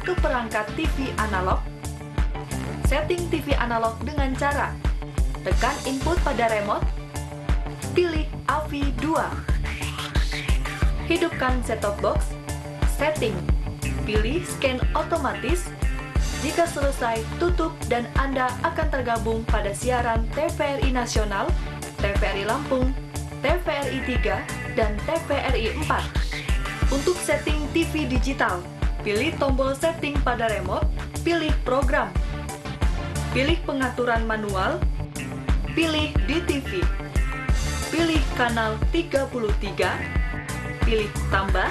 ke perangkat TV analog? Setting TV analog dengan cara tekan input pada remote, pilih AVI 2. Hidupkan set-top box, setting, pilih scan otomatis. Jika selesai, tutup dan Anda akan tergabung pada siaran TVRI Nasional, TVRI Lampung, TVRI 3, dan TVRI 4. Untuk setting TV digital, pilih tombol setting pada remote, pilih program, pilih pengaturan manual, pilih DTV, pilih kanal 33, pilih tambah,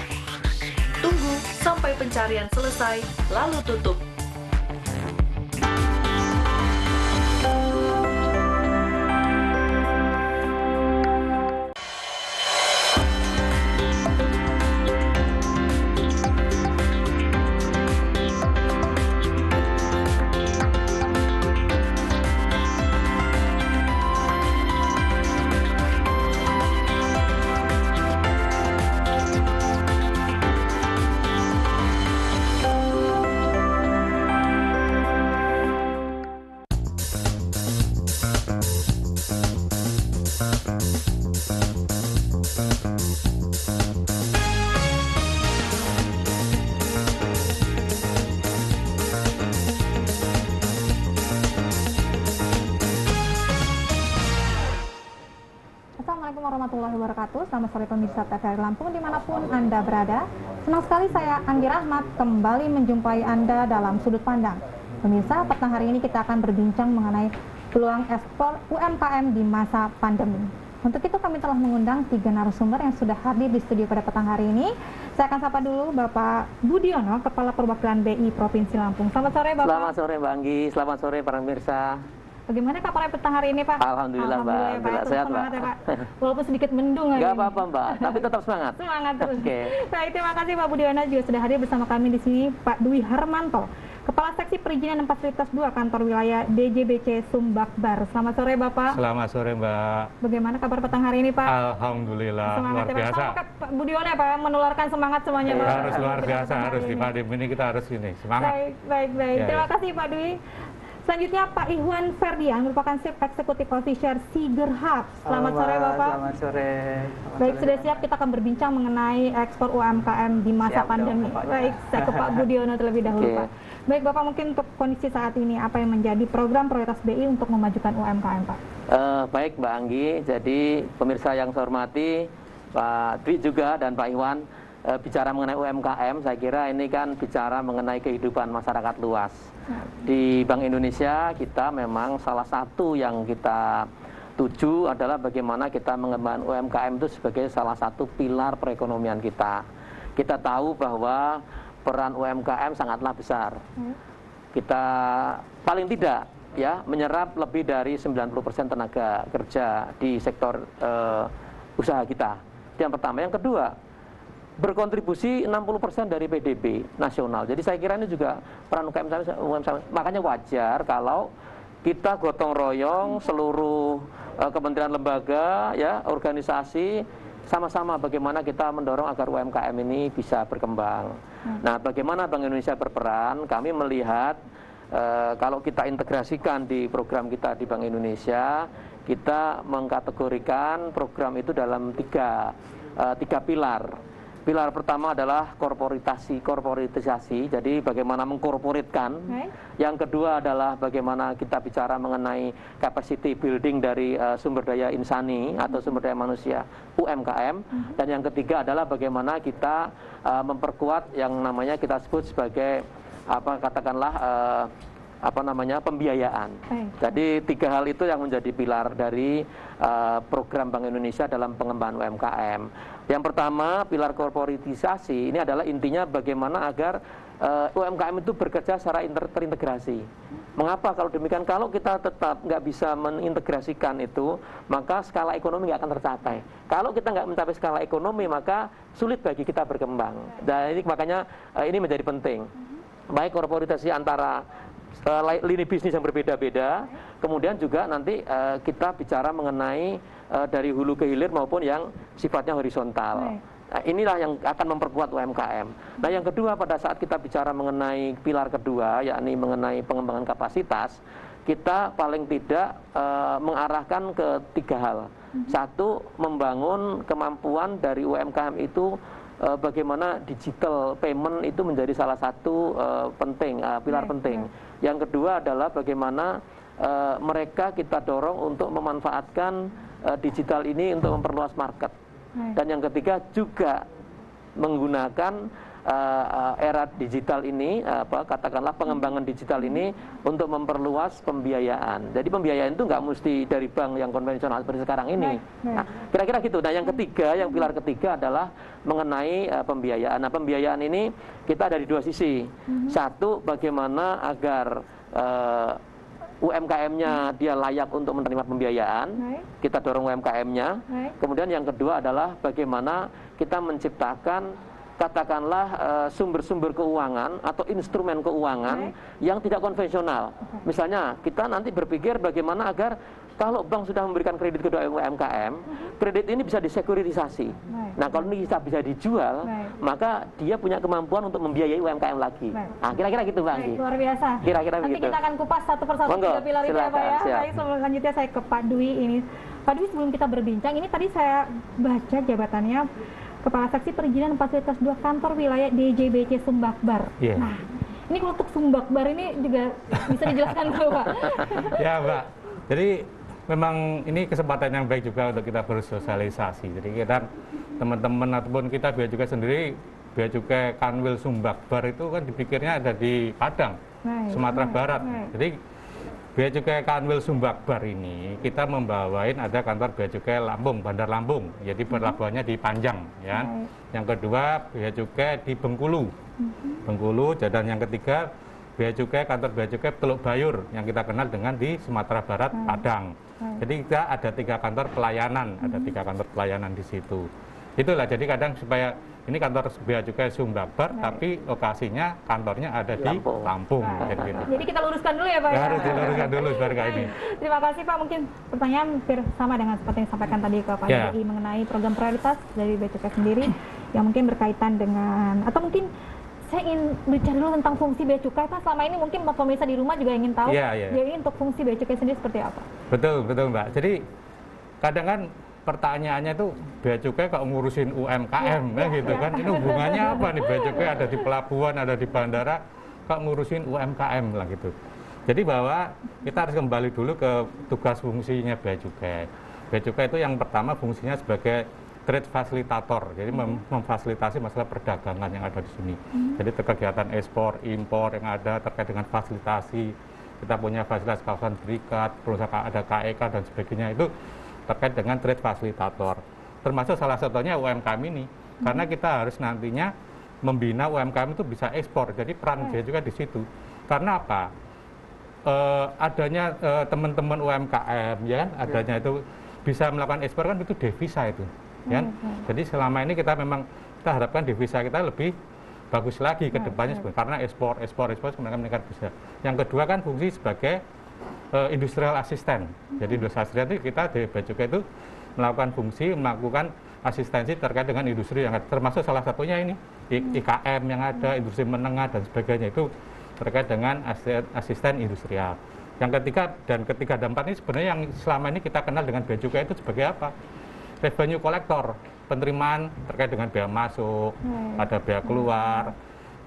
tunggu sampai pencarian selesai, lalu tutup. Assalamualaikum warahmatullahi wabarakatuh. Selamat sore pemirsa TVRI Lampung dimanapun Anda berada. Senang sekali saya Anggi Rahmat kembali menjumpai Anda dalam sudut pandang. Pemirsa, petang hari ini kita akan berbincang mengenai peluang ekspor UMKM di masa pandemi. Untuk itu kami telah mengundang 3 narasumber yang sudah hadir di studio pada petang hari ini. Saya akan sapa dulu Bapak Budiono, Kepala Perwakilan BI Provinsi Lampung. Selamat sore Bapak. Selamat sore Mbak Anggi, selamat sore para pemirsa. Bagaimana kabarnya petang hari ini Pak? Alhamdulillah Mbak, ya, Pak. sehat Mbak. Ya, Pak. Walaupun sedikit mendung Gak apa-apa Mbak, tapi tetap semangat. Semangat terus. Oke. Baik, terima kasih Pak Budiono juga sudah hadir bersama kami di sini. Pak Dwi Harmanto, Kepala Seksi Perizinan dan Fasilitas 2 Kantor Wilayah DJBC Sumbakbar. Selamat sore Bapak. Selamat sore Mbak. Bagaimana kabar petang hari ini Pak? Alhamdulillah, Semangat luar ya, Pak. biasa. Sama Pak Budiono ya Pak, menularkan semangat semuanya Pak. Harus luar biasa, harus di pandemi ini kita harus ini, semangat. Baik. Ya, Terima ya. kasih Pak Dwi. Selanjutnya Pak Ihwan Ferdian merupakan Chief Executive Officer Siger Hub. Selamat sore Bapak. Selamat sore. Baik, sudah siap kita akan berbincang mengenai ekspor UMKM di masa Siap pandemi. dong, Pak. Baik, saya ke Pak Budiono terlebih dahulu Oke. Pak. Baik Bapak, mungkin untuk kondisi saat ini apa yang menjadi program prioritas BI untuk memajukan UMKM Pak? Baik Mbak Anggi, jadi pemirsa yang saya hormati, Pak Dwi juga dan Pak Iwan, bicara mengenai UMKM, saya kira ini kan bicara mengenai kehidupan masyarakat luas. Di Bank Indonesia kita memang salah satu yang kita tuju adalah bagaimana kita mengembangkan UMKM itu sebagai salah satu pilar perekonomian kita. Kita tahu bahwa peran UMKM sangatlah besar. Kita paling tidak ya menyerap lebih dari 90% tenaga kerja di sektor usaha kita. Itu yang pertama. Yang kedua, berkontribusi 60% dari PDB nasional. Jadi saya kira ini juga peran UMKM. Makanya wajar kalau kita gotong royong seluruh kementerian lembaga, ya, organisasi, sama-sama bagaimana kita mendorong agar UMKM ini bisa berkembang. Nah, bagaimana Bank Indonesia berperan? Kami melihat kalau kita integrasikan di program kita di Bank Indonesia, kita mengkategorikan program itu dalam tiga pilar. Pilar pertama adalah korporatisasi, jadi bagaimana mengkorporatkan. Yang kedua adalah bagaimana kita bicara mengenai capacity building dari sumber daya insani atau sumber daya manusia UMKM. Dan yang ketiga adalah bagaimana kita memperkuat yang namanya kita sebut sebagai pembiayaan. Jadi 3 hal itu yang menjadi pilar dari program Bank Indonesia dalam pengembangan UMKM. Yang pertama, pilar korporatisasi ini adalah intinya bagaimana agar UMKM itu bekerja secara terintegrasi. Mengapa kalau demikian? Kalau kita tetap nggak bisa mengintegrasikan itu, maka skala ekonomi nggak akan tercapai. Kalau kita nggak mencapai skala ekonomi, maka sulit bagi kita berkembang. Dan ini makanya ini menjadi penting. Baik korporatisasi antara lini bisnis yang berbeda-beda, kemudian juga nanti kita bicara mengenai dari hulu ke hilir maupun yang sifatnya horizontal. Nah, inilah yang akan memperkuat UMKM. Nah, yang kedua, pada saat kita bicara mengenai pilar kedua, yakni mengenai pengembangan kapasitas, kita paling tidak mengarahkan ke 3 hal. Satu, membangun kemampuan dari UMKM itu bagaimana digital payment itu menjadi salah satu pilar penting. Yang kedua adalah bagaimana mereka kita dorong untuk memanfaatkan digital ini untuk memperluas market. Dan yang ketiga juga menggunakan era digital ini, katakanlah pengembangan digital ini untuk memperluas pembiayaan. Jadi pembiayaan itu nggak mesti dari bank yang konvensional seperti sekarang ini. Nah, kira-kira gitu. Nah, yang ketiga, yang pilar ketiga adalah mengenai pembiayaan. Nah, pembiayaan ini kita dari 2 sisi. Satu, bagaimana agar UMKM-nya dia layak untuk menerima pembiayaan, kita dorong UMKM-nya. Kemudian yang kedua adalah bagaimana kita menciptakan katakanlah sumber-sumber keuangan atau instrumen keuangan yang tidak konvensional. Misalnya kita nanti berpikir bagaimana agar kalau bank sudah memberikan kredit ke UMKM, kredit ini bisa disekuritasi. Nah, kalau ini bisa dijual, maka dia punya kemampuan untuk membiayai UMKM lagi. Nah, kira-kira gitu, Mbak Anggi. Luar biasa. Kira-kira Nanti begitu. kita akan kupas satu persatu 3 pilar itu ya, Pak ya. Baik, selanjutnya saya ke Pak Dwi ini. Pak Dwi, sebelum kita berbincang, ini tadi saya baca jabatannya Kepala Seksi Perizinan Fasilitas 2 Kantor Wilayah DJBC Sumbakbar. Nah, ini untuk Sumbakbar ini juga bisa dijelaskan dulu, Pak. Ya, Mbak. Jadi memang ini kesempatan yang baik juga untuk kita bersosialisasi. Jadi kita teman-teman ataupun kita Bea Cukai sendiri, Bea Cukai Kanwil Sumbakbar itu kan dipikirnya ada di Padang, Sumatera Barat. Jadi Bea Cukai Kanwil Sumbakbar ini kita membawain ada kantor Bea Cukai Lampung, Bandar Lampung. Jadi pelabuhannya di Panjang, ya. Yang kedua Bea Cukai di Bengkulu, Bengkulu. Dan yang ketiga Bea Cukai, kantor Bea Cukai Teluk Bayur yang kita kenal dengan di Sumatera Barat, Padang. Jadi kita ada 3 kantor pelayanan, ada 3 kantor pelayanan di situ. Itulah, jadi kadang supaya ini kantor Bea Cukai Sumbakbar, tapi lokasinya kantornya ada di Lampung. Jadi kita luruskan dulu ya, Pak. Ya, harus diluruskan dulu seperti ini. Terima kasih, Pak. Mungkin pertanyaan hampir sama dengan seperti yang disampaikan tadi ke Pak Dwi mengenai program prioritas dari Bea Cukai sendiri yang mungkin berkaitan dengan, atau mungkin saya ingin bicara dulu tentang fungsi Bea Cukai, Pak. Selama ini mungkin pemirsa di rumah juga ingin tahu, jadi untuk fungsi Bea Cukai sendiri seperti apa? Betul, Mbak. Jadi kadang kan pertanyaannya itu Bea Cukai kok ngurusin UMKM, gitu kan? Ini hubungannya apa nih? Bea Cukai ada di pelabuhan, ada di bandara, kok ngurusin UMKM lah gitu. Jadi bahwa kita harus kembali dulu ke tugas fungsinya Bea Cukai. Bea Cukai itu yang pertama fungsinya sebagai trade fasilitator, jadi memfasilitasi masalah perdagangan yang ada di sini. Jadi kegiatan ekspor, impor yang ada terkait dengan fasilitasi, kita punya fasilitas kawasan berikat, perusahaan ada KEK dan sebagainya, itu terkait dengan trade fasilitator. Termasuk salah satunya UMKM ini, karena kita harus nantinya membina UMKM itu bisa ekspor, jadi peran Bea Cukai di situ. Karena apa? Adanya teman-teman UMKM, ya kan, adanya itu bisa melakukan ekspor kan itu devisa itu. Ya. Jadi selama ini kita harapkan devisa kita lebih bagus lagi ke depannya karena ekspor sebenarnya meningkat bisa. Yang kedua kan fungsi sebagai industrial assistant. Jadi industrial assistant itu kita di Bea Cukai itu melakukan asistensi terkait dengan industri yang ada, termasuk salah satunya ini IKM yang ada, industri menengah dan sebagainya, itu terkait dengan asisten industrial. Yang ketiga dan keempat ini sebenarnya yang selama ini kita kenal dengan Bea Cukai itu sebagai apa? Revenue collector, penerimaan terkait dengan bea masuk, ada bea keluar,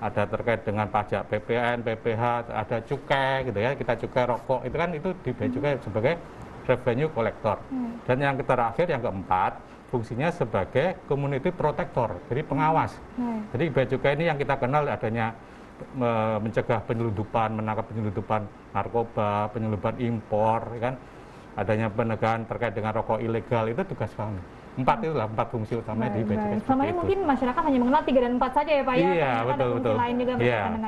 ada terkait dengan pajak PPN, PPH, ada cukai gitu ya, kita cukai rokok, itu kan itu di Bea Cukai sebagai revenue collector. Dan yang terakhir, yang keempat, fungsinya sebagai community protector, jadi pengawas. Jadi Bea Cukai ini yang kita kenal adanya mencegah penyelundupan, menangkap penyelundupan narkoba, penyelundupan impor, kan? Adanya penegakan terkait dengan rokok ilegal, itu tugas kami. 4 itulah 4 fungsi utama di Bea Cukai. Selama ini mungkin masyarakat hanya mengenal 3 dan 4 saja ya, Pak ya. Iya, betul. Lain juga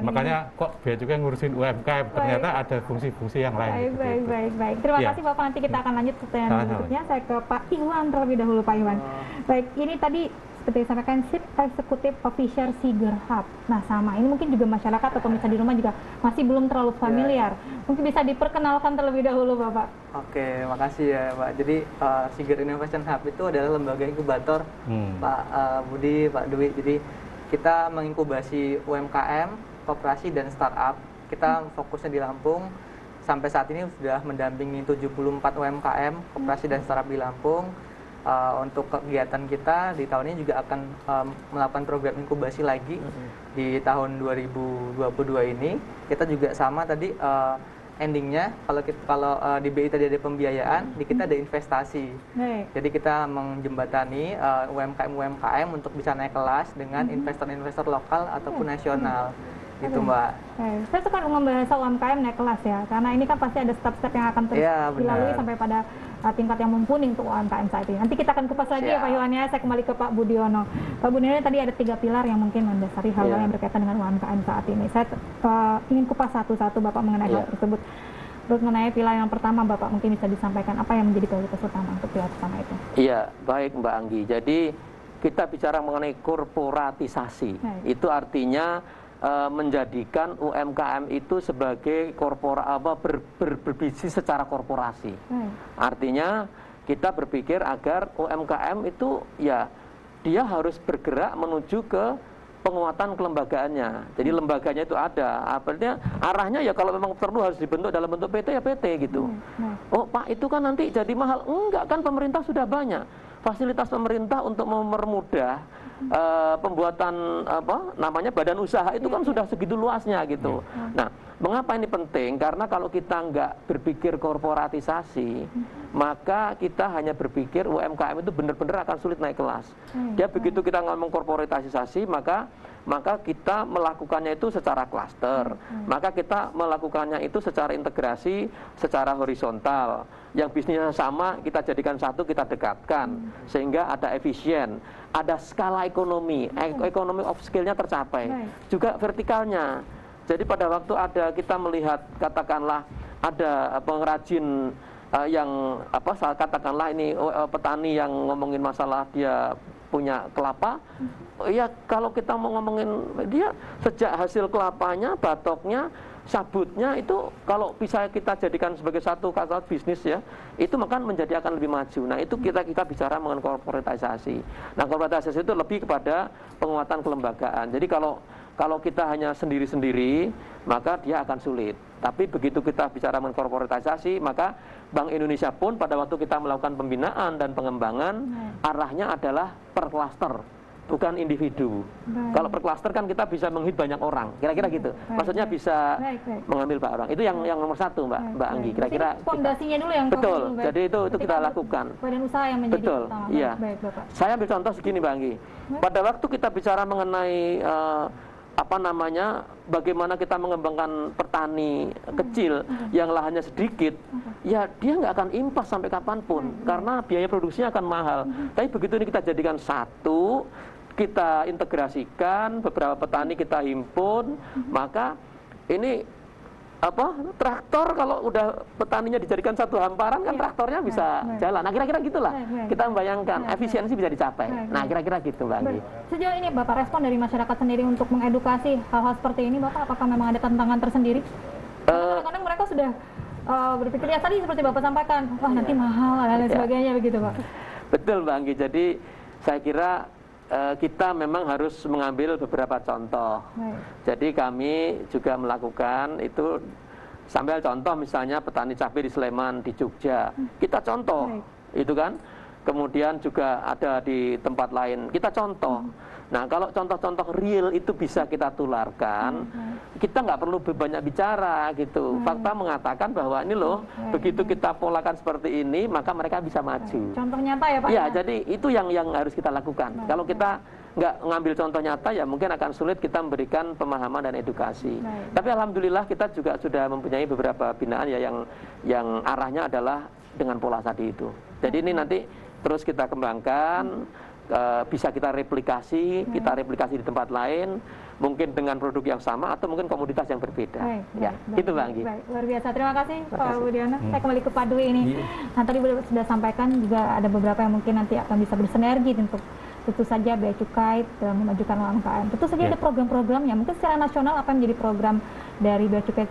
Makanya kok Bea Cukai ngurusin UMKM, ternyata ada fungsi-fungsi yang lain. Baik. Terima kasih Bapak, nanti kita akan lanjut ke pertanyaan berikutnya. Saya ke Pak Iwan terlebih dahulu, Pak Iwan. Baik, ini tadi seperti disampaikan Chief Executive Officer Sigerhub. Nah, sama ini mungkin juga masyarakat atau pemirsa di rumah juga masih belum terlalu familiar. Mungkin bisa diperkenalkan terlebih dahulu, Bapak. Oke, makasih ya, Pak. Jadi Siger Innovation Hub itu adalah lembaga inkubator, Pak Budi, Pak Dwi. Jadi kita menginkubasi UMKM, koperasi dan startup. Kita fokusnya di Lampung. Sampai saat ini sudah mendampingi 74 UMKM, koperasi dan startup di Lampung. Untuk kegiatan kita di tahun ini juga akan melakukan program inkubasi lagi di tahun 2022 ini. Kita juga sama tadi endingnya kalau di BI tadi ada pembiayaan, di kita ada investasi. Jadi kita menjembatani UMKM untuk bisa naik kelas dengan investor-investor lokal ataupun nasional. Gitu, Mbak. Saya suka membahas UMKM naik kelas ya, karena ini kan pasti ada step-step yang akan terus dilalui sampai pada tingkat yang mumpuni untuk UMKM saat ini. Nanti kita akan kupas lagi ya Pak Iwan ya. Saya kembali ke Pak Budiono. Pak Budiono tadi ada 3 pilar yang mungkin mendasari hal-hal yang berkaitan dengan UMKM saat ini. Saya ingin kupas satu-satu Bapak mengenai hal tersebut. Terus mengenai pilar yang pertama, Bapak mungkin bisa disampaikan apa yang menjadi prioritas utama untuk pilar pertama itu? Iya, baik Mbak Anggi. Jadi kita bicara mengenai korporatisasi. Itu artinya menjadikan UMKM itu sebagai berbisnis secara korporasi. Artinya kita berpikir agar UMKM itu ya dia harus bergerak menuju ke penguatan kelembagaannya. Jadi lembaganya itu ada. Artinya arahnya ya kalau memang perlu harus dibentuk dalam bentuk PT ya PT gitu. Oh Pak, itu kan nanti jadi mahal. Enggak, kan pemerintah sudah banyak fasilitas pemerintah untuk mempermudah pembuatan badan usaha itu kan sudah segitu luasnya gitu. Nah, mengapa ini penting? Karena kalau kita nggak berpikir korporatisasi, maka kita hanya berpikir UMKM itu benar-benar akan sulit naik kelas. Dia begitu kita ngomong korporatisasi, maka kita melakukannya itu secara klaster, maka kita melakukannya itu secara integrasi, secara horizontal. Yang bisnisnya sama, kita jadikan satu, kita dekatkan, sehingga ada efisien, ada skala ekonomi, ekonomi of skill-nya tercapai, juga vertikalnya. Jadi pada waktu kita melihat, katakanlah ada pengrajin yang katakanlah ini petani yang ngomongin masalah dia punya kelapa, ya kalau kita mau ngomongin dia sejak hasil kelapanya, batoknya, sabutnya itu kalau bisa kita jadikan sebagai satu kata bisnis ya, itu maka akan lebih maju. Nah itu kita bicara mengenai korporatisasi. Nah korporatisasi itu lebih kepada penguatan kelembagaan. Jadi kalau kita hanya sendiri-sendiri, maka dia akan sulit. Tapi begitu kita bicara mengenai korporatisasi, maka Bank Indonesia pun pada waktu kita melakukan pembinaan dan pengembangan, arahnya adalah per klaster, bukan individu. Kalau per klaster kan kita bisa menghit banyak orang, kira-kira gitu. Maksudnya bisa mengambil banyak orang. Itu yang nomor satu, Mbak Anggi. Kira-kira fondasinya dulu yang betul. Jadi itu kita lakukan. Badan usaha yang menjadi betul. Utama. Iya. Bapak. Saya ambil contoh segini, Mbak Anggi. Pada waktu kita bicara mengenai bagaimana kita mengembangkan petani kecil yang lahannya sedikit, ya dia nggak akan impas sampai kapanpun karena biaya produksinya akan mahal. Tapi begitu ini kita jadikan satu, kita integrasikan, beberapa petani kita himpun, maka ini traktor kalau udah petaninya dijadikan satu hamparan kan traktornya bisa jalan. Nah kira-kira gitulah kita membayangkan efisiensi bisa dicapai. Nah kira-kira gitu Mbak Anggi. Sejauh ini Bapak respon dari masyarakat sendiri untuk mengedukasi hal-hal seperti ini, Bapak apakah memang ada tantangan tersendiri? Kadang-kadang mereka sudah berpikir ya tadi seperti Bapak sampaikan, wah nanti mahal dan lain sebagainya begitu Pak. Betul Mbak Anggi. Jadi saya kira kita memang harus mengambil beberapa contoh. Jadi kami juga melakukan itu, sambil contoh misalnya petani cabai di Sleman, di Jogja, kita contoh itu kan. Kemudian juga ada di tempat lain, kita contoh. Nah kalau contoh-contoh real itu bisa kita tularkan, kita nggak perlu banyak bicara gitu. Fakta mengatakan bahwa ini loh, begitu kita polakan seperti ini, maka mereka bisa maju. Contoh nyata ya Pak? Iya, jadi itu yang harus kita lakukan. Kalau kita nggak ngambil contoh nyata, ya mungkin akan sulit kita memberikan pemahaman dan edukasi. Tapi alhamdulillah kita juga sudah mempunyai beberapa binaan ya yang arahnya adalah dengan pola tadi itu. Jadi ini nanti terus kita kembangkan, bisa kita replikasi di tempat lain, mungkin dengan produk yang sama atau mungkin komoditas yang berbeda. Itu Bang Anggi. Luar biasa, terima kasih Pak Budiono. Saya kembali ke Pak Dwi ini. Nah tadi sudah sampaikan juga ada beberapa yang mungkin nanti akan bisa bersinergi untuk tentu saja Bea Cukai dalam memajukan UMKM. Tentu saja ada program-programnya. Mungkin secara nasional apa yang menjadi program dari Bea Cukai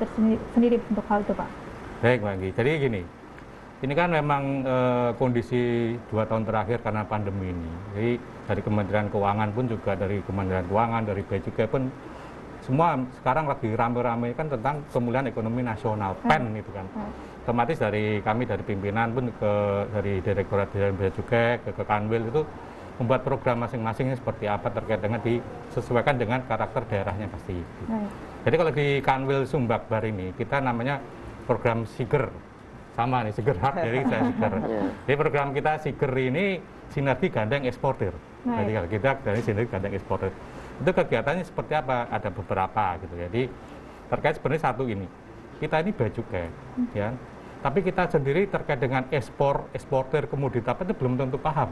sendiri untuk hal itu, Pak? Baik, Mbak Anggi. Jadi gini, ini kan memang kondisi 2 tahun terakhir karena pandemi ini. Jadi dari Kementerian Keuangan pun juga dari Kementerian Keuangan, dari Bea Cukai pun semua sekarang lagi rame-rame kan tentang pemulihan ekonomi nasional, PEN itu kan. Otomatis dari kami dari pimpinan pun dari Direktorat Jenderal Bea Cukai ke Kanwil itu membuat program masing-masing seperti apa terkait dengan disesuaikan dengan karakter daerahnya pasti. Jadi kalau di Kanwil Sumbakbar ini kita namanya program Siger, sama nih Siger Hub, jadi saya Siger. Jadi program kita Siger ini sinergi gandeng eksportir. Jadi kalau kita dari sinergi gandeng eksportir itu kegiatannya seperti apa? Ada beberapa gitu. Jadi terkait sebenarnya satu ini, kita ini Bea Cukai, ya. Tapi kita sendiri terkait dengan eksportir komoditas itu belum tentu paham.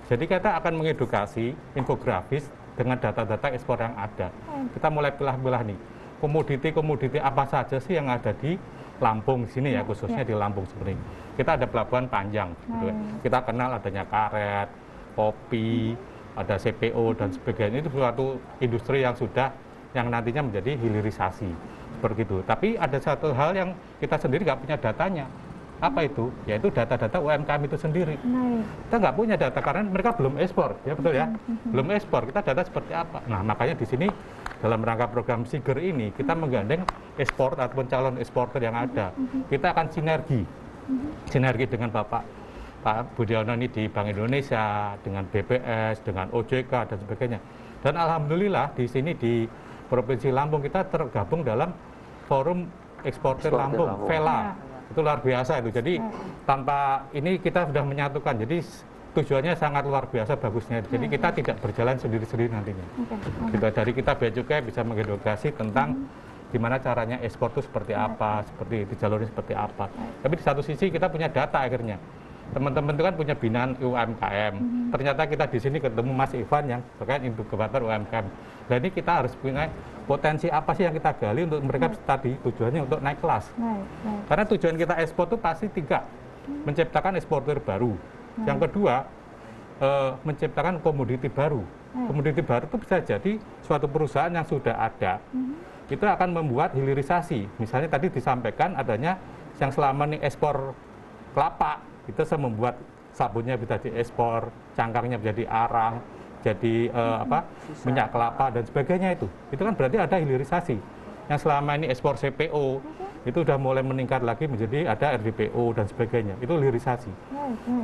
Jadi kita akan mengedukasi infografis dengan data-data ekspor yang ada. Kita mulai pilah-pilah nih, komoditi apa saja sih yang ada di Lampung sini ya, khususnya di Lampung seperti ini. Kita ada pelabuhan Panjang, gitu. Kita kenal adanya karet, kopi, ada CPO dan sebagainya. Itu suatu industri yang nantinya menjadi hilirisasi seperti itu. Tapi ada satu hal yang kita sendiri nggak punya datanya. Apa itu? Yaitu data-data UMKM itu sendiri. Kita nggak punya data karena mereka belum ekspor, ya betul ya? Belum ekspor. Kita data seperti apa? Nah, makanya di sini dalam rangka program Siger ini kita menggandeng ekspor ataupun calon eksporter yang ada. Kita akan sinergi dengan Pak Budiono ini di Bank Indonesia, dengan BPS, dengan OJK dan sebagainya. Dan alhamdulillah di sini di Provinsi Lampung kita tergabung dalam Forum Eksportir Lampung, VELA. Itu luar biasa itu. Jadi tanpa ini kita sudah menyatukan. Jadi tujuannya sangat luar biasa bagusnya. Jadi kita tidak berjalan sendiri-sendiri nantinya. Gitu. Dari kita Bea Cukai bisa mengedukasi tentang gimana caranya ekspor itu seperti apa, seperti di jalurnya seperti apa. Tapi di satu sisi kita punya data akhirnya. Teman-teman itu kan punya binaan UMKM. Ternyata kita di sini ketemu Mas Ivan yang terkait inkubator UMKM. Dan ini kita harus punya potensi apa sih yang kita gali untuk mereka tadi tujuannya untuk naik kelas. Karena tujuan kita ekspor itu pasti 3, menciptakan eksportir baru. Yang kedua, menciptakan komoditi baru. Komoditi baru itu bisa jadi suatu perusahaan yang sudah ada, itu akan membuat hilirisasi. Misalnya tadi disampaikan adanya yang selama ini ekspor kelapa, itu saya membuat sabunnya bisa diekspor, cangkangnya menjadi arang, jadi minyak kelapa dan sebagainya itu kan berarti ada hilirisasi. Yang selama ini ekspor CPO itu sudah mulai meningkat lagi menjadi ada RDPO dan sebagainya, itu hilirisasi.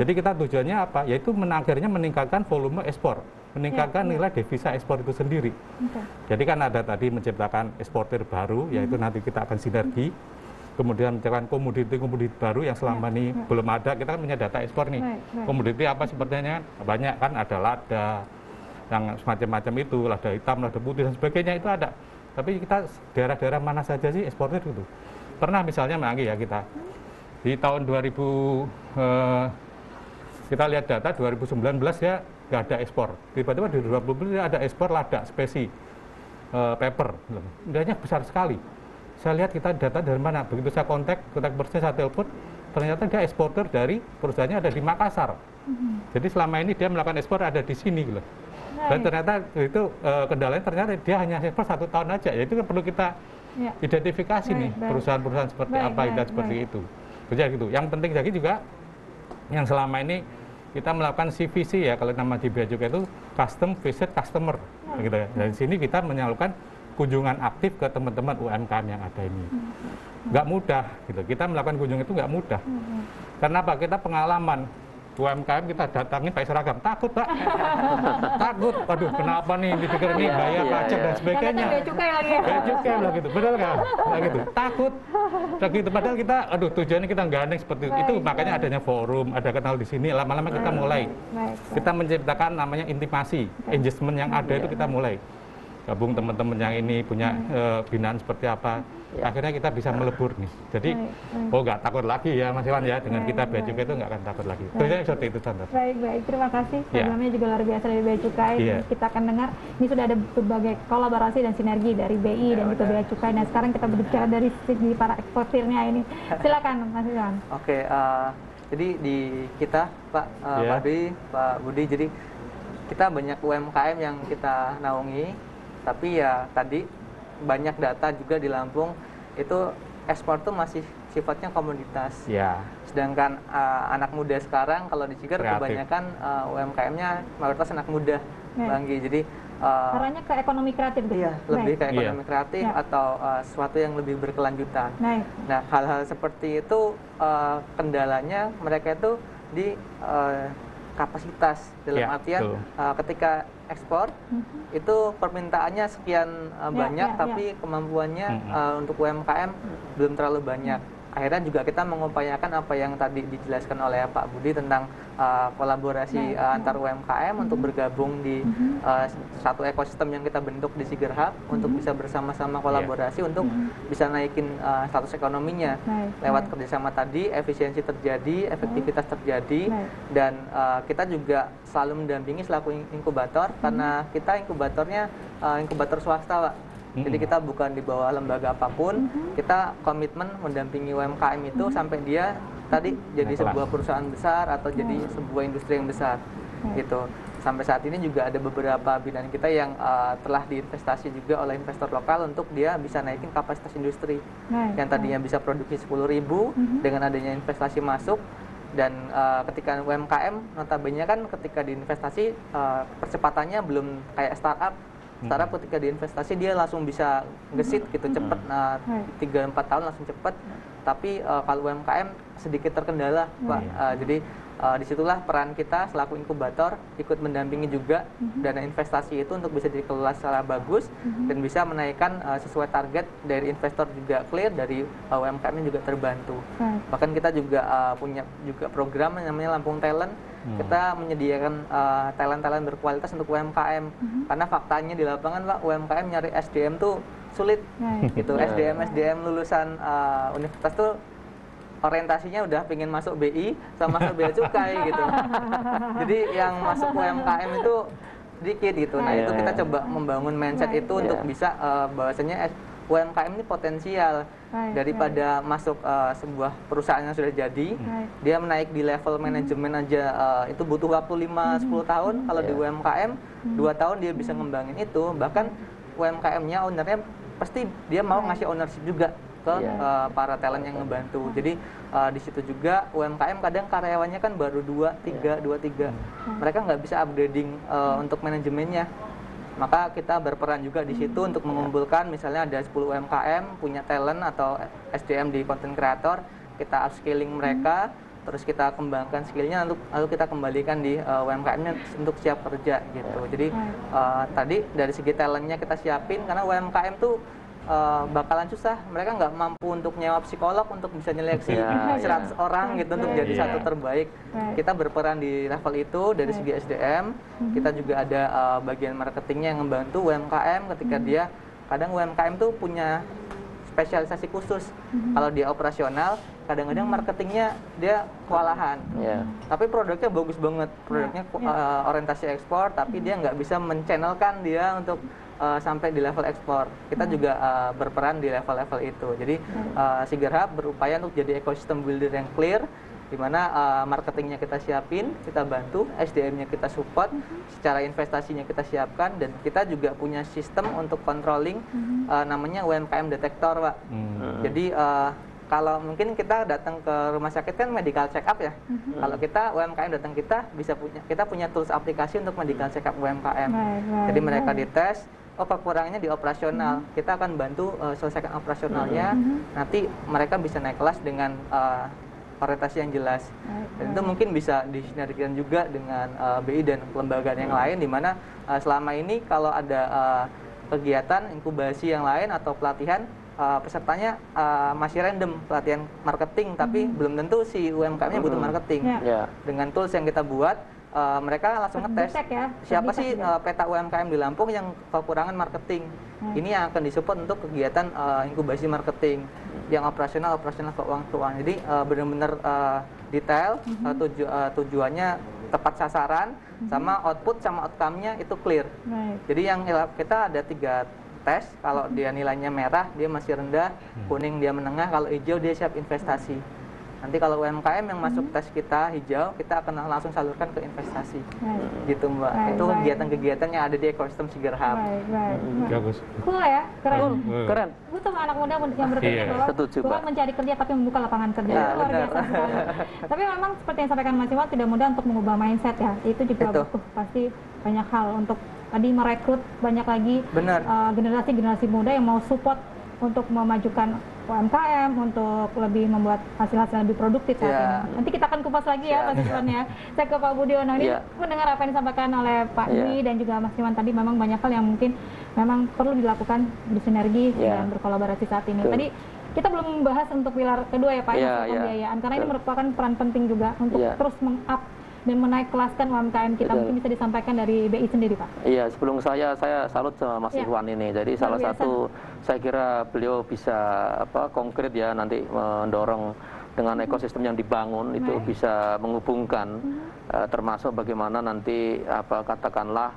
Jadi kita tujuannya apa? Yaitu akhirnya meningkatkan volume ekspor, meningkatkan nilai devisa ekspor itu sendiri. Jadi kan ada tadi menciptakan eksportir baru, yaitu nanti kita akan sinergi. Kemudian menciptakan komoditi baru yang selama ini belum ada. Kita kan punya data ekspor nih. Komoditi apa sepertinya? Banyak kan, ada lada, yang semacam-macam itu, lada hitam, lada putih dan sebagainya itu ada. Tapi kita daerah-daerah mana saja sih eksportir itu? Pernah misalnya Manggi ya kita di tahun 2000 kita lihat data 2019 ya nggak ada ekspor. Tiba-tiba di 2020 ada ekspor lada spesi paper. Nilainya besar sekali. Saya lihat kita data dari mana, begitu saya kontak person, saya telepon, ternyata dia eksporter dari perusahaannya ada di Makassar. Jadi selama ini dia melakukan ekspor ada di sini gitu. Dan ternyata itu kendalanya ternyata dia hanya ekspor 1 tahun aja. Ya itu kan perlu kita identifikasi nih perusahaan-perusahaan seperti apa dan seperti itu. Jadi gitu. Yang penting lagi juga yang selama ini kita melakukan CVC ya, kalau nama di Bea Cukai itu Custom Visit Customer gitu ya. Dari sini kita menyalurkan kunjungan aktif ke teman-teman UMKM yang ada ini. Nggak mudah gitu. Kita melakukan kunjungan itu nggak mudah. Karena apa? Kita pengalaman UMKM kita datangin pakai seragam, takut Pak. Takut, aduh kenapa nih dipikir ini bayar pajak dan sebagainya. Bea Cukai lagi ya. Bea Cukai lah gitu, benar nggak? Nah, gitu, takut. Nah, gitu. Padahal kita, aduh tujuannya kita gandeng seperti itu. Makanya adanya forum, ada kenal di sini. Lama-lama kita mulai. Kita menciptakan namanya intimasi, engagement yang ada itu kita mulai. Gabung teman-teman yang ini punya binaan seperti apa, akhirnya kita bisa melebur nih. Jadi, nggak takut lagi ya Mas Iwan ya, dengan kita Bea Cukai itu nggak akan takut lagi. Itu seperti itu contoh. Baik, terima kasih. Programnya juga luar biasa dari Bea Cukai. Kita akan dengar, ini sudah ada berbagai kolaborasi dan sinergi dari BI dan juga Bea Cukai. Nah sekarang kita berbicara dari segi para eksportirnya ini. Silakan Mas Iwan. Oke, jadi di kita Pak Dwi, Pak Budi, jadi kita banyak UMKM yang kita naungi, tapi ya tadi banyak data juga di Lampung itu ekspor tuh masih sifatnya komoditas. Ya. Sedangkan anak muda sekarang kalau di Cigar kebanyakan UMKM-nya mayoritas anak muda, Bang Anggi. Jadi arahnya ke ekonomi kreatif gitu. Iya, lebih ke ekonomi kreatif atau sesuatu yang lebih berkelanjutan. Nah, hal-hal seperti itu kendalanya mereka itu di kapasitas, dalam artian ketika ekspor itu permintaannya sekian banyak, tapi kemampuannya untuk UMKM belum terlalu banyak. Akhirnya juga kita mengupayakan apa yang tadi dijelaskan oleh Pak Budi tentang kolaborasi antar UMKM untuk bergabung di satu ekosistem yang kita bentuk di Siger Hub untuk bisa bersama-sama kolaborasi untuk bisa naikin status ekonominya. Lewat kerjasama tadi, efisiensi terjadi, efektivitas terjadi, dan kita juga selalu mendampingi selaku inkubator karena kita inkubatornya inkubator swasta, Pak. Jadi kita bukan di bawah lembaga apapun, kita komitmen mendampingi UMKM itu sampai dia tadi jadi sebuah perusahaan besar atau jadi sebuah industri yang besar. Gitu. Sampai saat ini juga ada beberapa binaan kita yang telah diinvestasi juga oleh investor lokal untuk dia bisa naikin kapasitas industri. Yang tadinya bisa produksi 10.000 dengan adanya investasi masuk. Dan ketika UMKM notabene kan ketika diinvestasi percepatannya belum kayak startup. Startup ketika diinvestasi dia langsung bisa gesit gitu cepet, 3-4 tahun langsung cepet. Tapi kalau UMKM sedikit terkendala, Pak. Jadi disitulah peran kita selaku inkubator ikut mendampingi juga dana investasi itu untuk bisa dikelola secara bagus dan bisa menaikkan sesuai target dari investor juga clear, dari UMKM juga terbantu. Bahkan kita juga punya juga program yang namanya Lampung Talent. Kita menyediakan talent-talent berkualitas untuk UMKM karena faktanya di lapangan, Pak, UMKM nyari SDM tuh sulit gitu. SDM lulusan universitas tuh orientasinya udah pengen masuk BI sama masuk bea cukai gitu. Jadi yang masuk UMKM itu dikit gitu. Nah, itu kita coba membangun mindset itu untuk bisa bahwasanya UMKM ini potensial. Daripada masuk sebuah perusahaan yang sudah jadi, dia menaik di level manajemen aja itu butuh waktu 5-10 tahun. Kalau di UMKM 2 tahun dia bisa ngembangin itu. Bahkan UMKM-nya, ownernya pasti dia mau ngasih ownership juga ke para talent yang ngebantu. Jadi di situ juga UMKM kadang karyawannya kan baru 2-3. Mereka nggak bisa upgrading untuk manajemennya. Maka kita berperan juga di situ untuk mengumpulkan, misalnya ada 10 UMKM punya talent atau SDM di content creator, kita upscaling mereka, terus kita kembangkan skillnya, lalu kita kembalikan di UMKM-nya untuk siap kerja gitu. Jadi tadi dari segi talentnya kita siapin, karena UMKM tuh bakalan susah, mereka nggak mampu untuk nyewa psikolog untuk bisa nyeleksi 100 orang gitu untuk jadi satu terbaik. Kita berperan di level itu dari segi SDM. Kita juga ada bagian marketingnya yang membantu UMKM ketika dia, kadang UMKM tuh punya spesialisasi khusus. Kalau dia operasional, kadang-kadang marketingnya dia kewalahan. Tapi produknya bagus banget, produknya orientasi ekspor, tapi dia nggak bisa menchannelkan dia untuk sampai di level ekspor. Kita juga berperan di level-level itu. Jadi Siger Hub berupaya untuk jadi ekosistem builder yang clear, di mana marketingnya kita siapin, kita bantu, SDM-nya kita support, secara investasinya kita siapkan, dan kita juga punya sistem untuk controlling namanya UMKM Detektor, Pak. Jadi kalau mungkin kita datang ke rumah sakit kan medical check up ya. Kalau kita UMKM datang kita punya tools aplikasi untuk medical check up UMKM. Jadi mereka dites, kekurangannya di operasional. Kita akan bantu selesaikan operasionalnya. Nanti mereka bisa naik kelas dengan orientasi yang jelas. Dan itu mungkin bisa disinergikan juga dengan BI dan kelembagaan yang lain, di mana selama ini kalau ada kegiatan inkubasi yang lain atau pelatihan, pesertanya masih random, pelatihan marketing, tapi belum tentu si UMKM-nya butuh marketing. Dengan tools yang kita buat, mereka langsung ngetes siapa sih peta UMKM di Lampung yang kekurangan marketing. Ini yang akan disupport untuk kegiatan inkubasi marketing yang operasional keuangan. Jadi benar-benar detail, tujuannya tepat sasaran, sama output sama outcome-nya itu clear. Jadi yang kita ada 3 tes. Kalau dia nilainya merah dia masih rendah, kuning dia menengah, kalau hijau dia siap investasi. Nanti kalau UMKM yang masuk tes kita hijau, kita akan langsung salurkan ke investasi. Gitu Mbak. Itu kegiatan-kegiatan yang ada di ekosistem Siger Hub. Bagus. Cool ya, keren. Keren. Gue sama anak muda yang berpikir bahwa setuju, bukan Pak. mencari kerja tapi membuka lapangan kerja. Itu luar biasa sekali. Tapi memang seperti yang sampaikan Mas Iwan, tidak mudah untuk mengubah mindset ya. Itu juga butuh pasti banyak hal untuk tadi merekrut banyak lagi generasi-generasi muda yang mau support untuk memajukan UMKM, untuk lebih membuat hasil-hasil lebih produktif saat ini. Nanti kita akan kupas lagi ya Mas Iwan ya. Saya ke Pak Budiono ini mendengar apa yang disampaikan oleh Pak Dwi dan juga Mas Iwan tadi, memang banyak hal yang mungkin memang perlu dilakukan bersinergi dan berkolaborasi saat ini. Tadi kita belum membahas untuk pilar kedua ya Pak, pembiayaan, karena ini merupakan peran penting juga untuk terus meng-up dan menaik kelaskan UMKM kita. Mungkin bisa disampaikan dari BI sendiri Pak. Iya, sebelum saya salut sama Mas Iwan ini. Jadi salah satu saya kira beliau bisa konkret ya nanti mendorong dengan ekosistem yang dibangun itu bisa menghubungkan termasuk bagaimana nanti katakanlah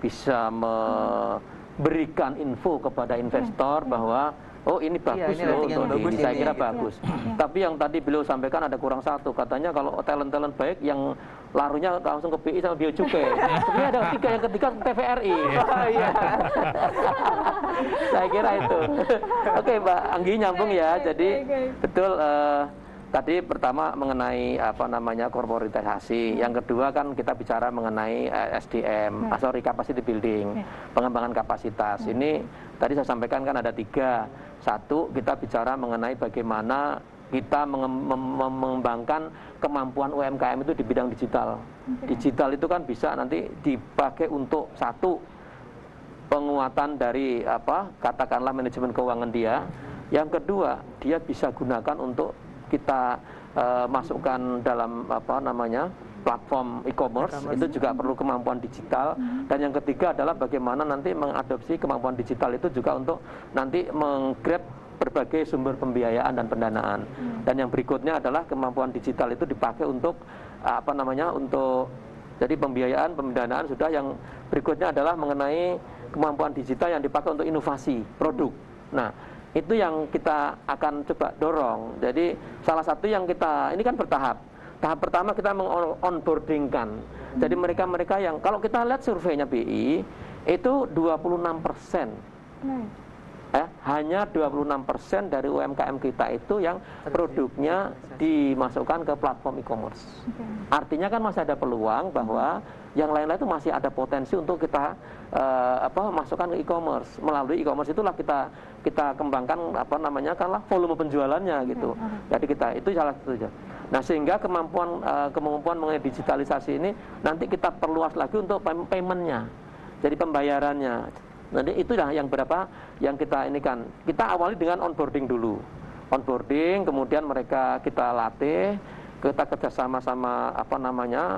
bisa memberikan info kepada investor bahwa ini bagus loh untuk ini, saya kira bagus. Tapi yang tadi beliau sampaikan ada kurang satu, katanya kalau talent-talent baik yang larunya langsung ke BI sama Bea Cukai. Sebenarnya ada yang ketiga TVRI. Saya kira itu. Oke Mbak Anggi nyambung ya. Jadi betul. Tadi pertama mengenai korporatisasi, yang kedua kan kita bicara mengenai SDM, capacity building, pengembangan kapasitas. Ini tadi saya sampaikan kan ada 3. Satu, kita bicara mengenai bagaimana kita mengembangkan kemampuan UMKM itu di bidang digital. Digital itu kan bisa nanti dipakai untuk satu, penguatan dari katakanlah manajemen keuangan dia. Yang kedua, dia bisa gunakan untuk kita masukkan dalam platform e-commerce, itu juga perlu kemampuan digital. Dan yang ketiga adalah bagaimana nanti mengadopsi kemampuan digital itu juga untuk nanti menggrab berbagai sumber pembiayaan dan pendanaan. Dan yang berikutnya adalah kemampuan digital itu dipakai untuk untuk jadi pembiayaan, pendanaan sudah. Yang berikutnya adalah mengenai kemampuan digital yang dipakai untuk inovasi produk. Nah, itu yang kita akan coba dorong. Jadi salah satu yang kita, ini kan bertahap. Tahap pertama kita meng-onboardingkan. Jadi mereka-mereka yang, kalau kita lihat surveinya BI, itu 26%. Hanya 26% dari UMKM kita itu yang produknya dimasukkan ke platform e-commerce. Artinya kan masih ada peluang bahwa yang lain-lain itu masih ada potensi untuk kita masukkan ke e-commerce. Melalui e-commerce itulah kita kembangkan volume penjualannya gitu. Jadi itu salah satunya. Nah, sehingga kemampuan mengenai digitalisasi ini nanti kita perluas lagi untuk paymentnya, jadi pembayarannya. Nanti itulah yang yang kita ini kan. Kita awali dengan onboarding dulu. Onboarding, kemudian mereka kita latih, kita kerjasama sama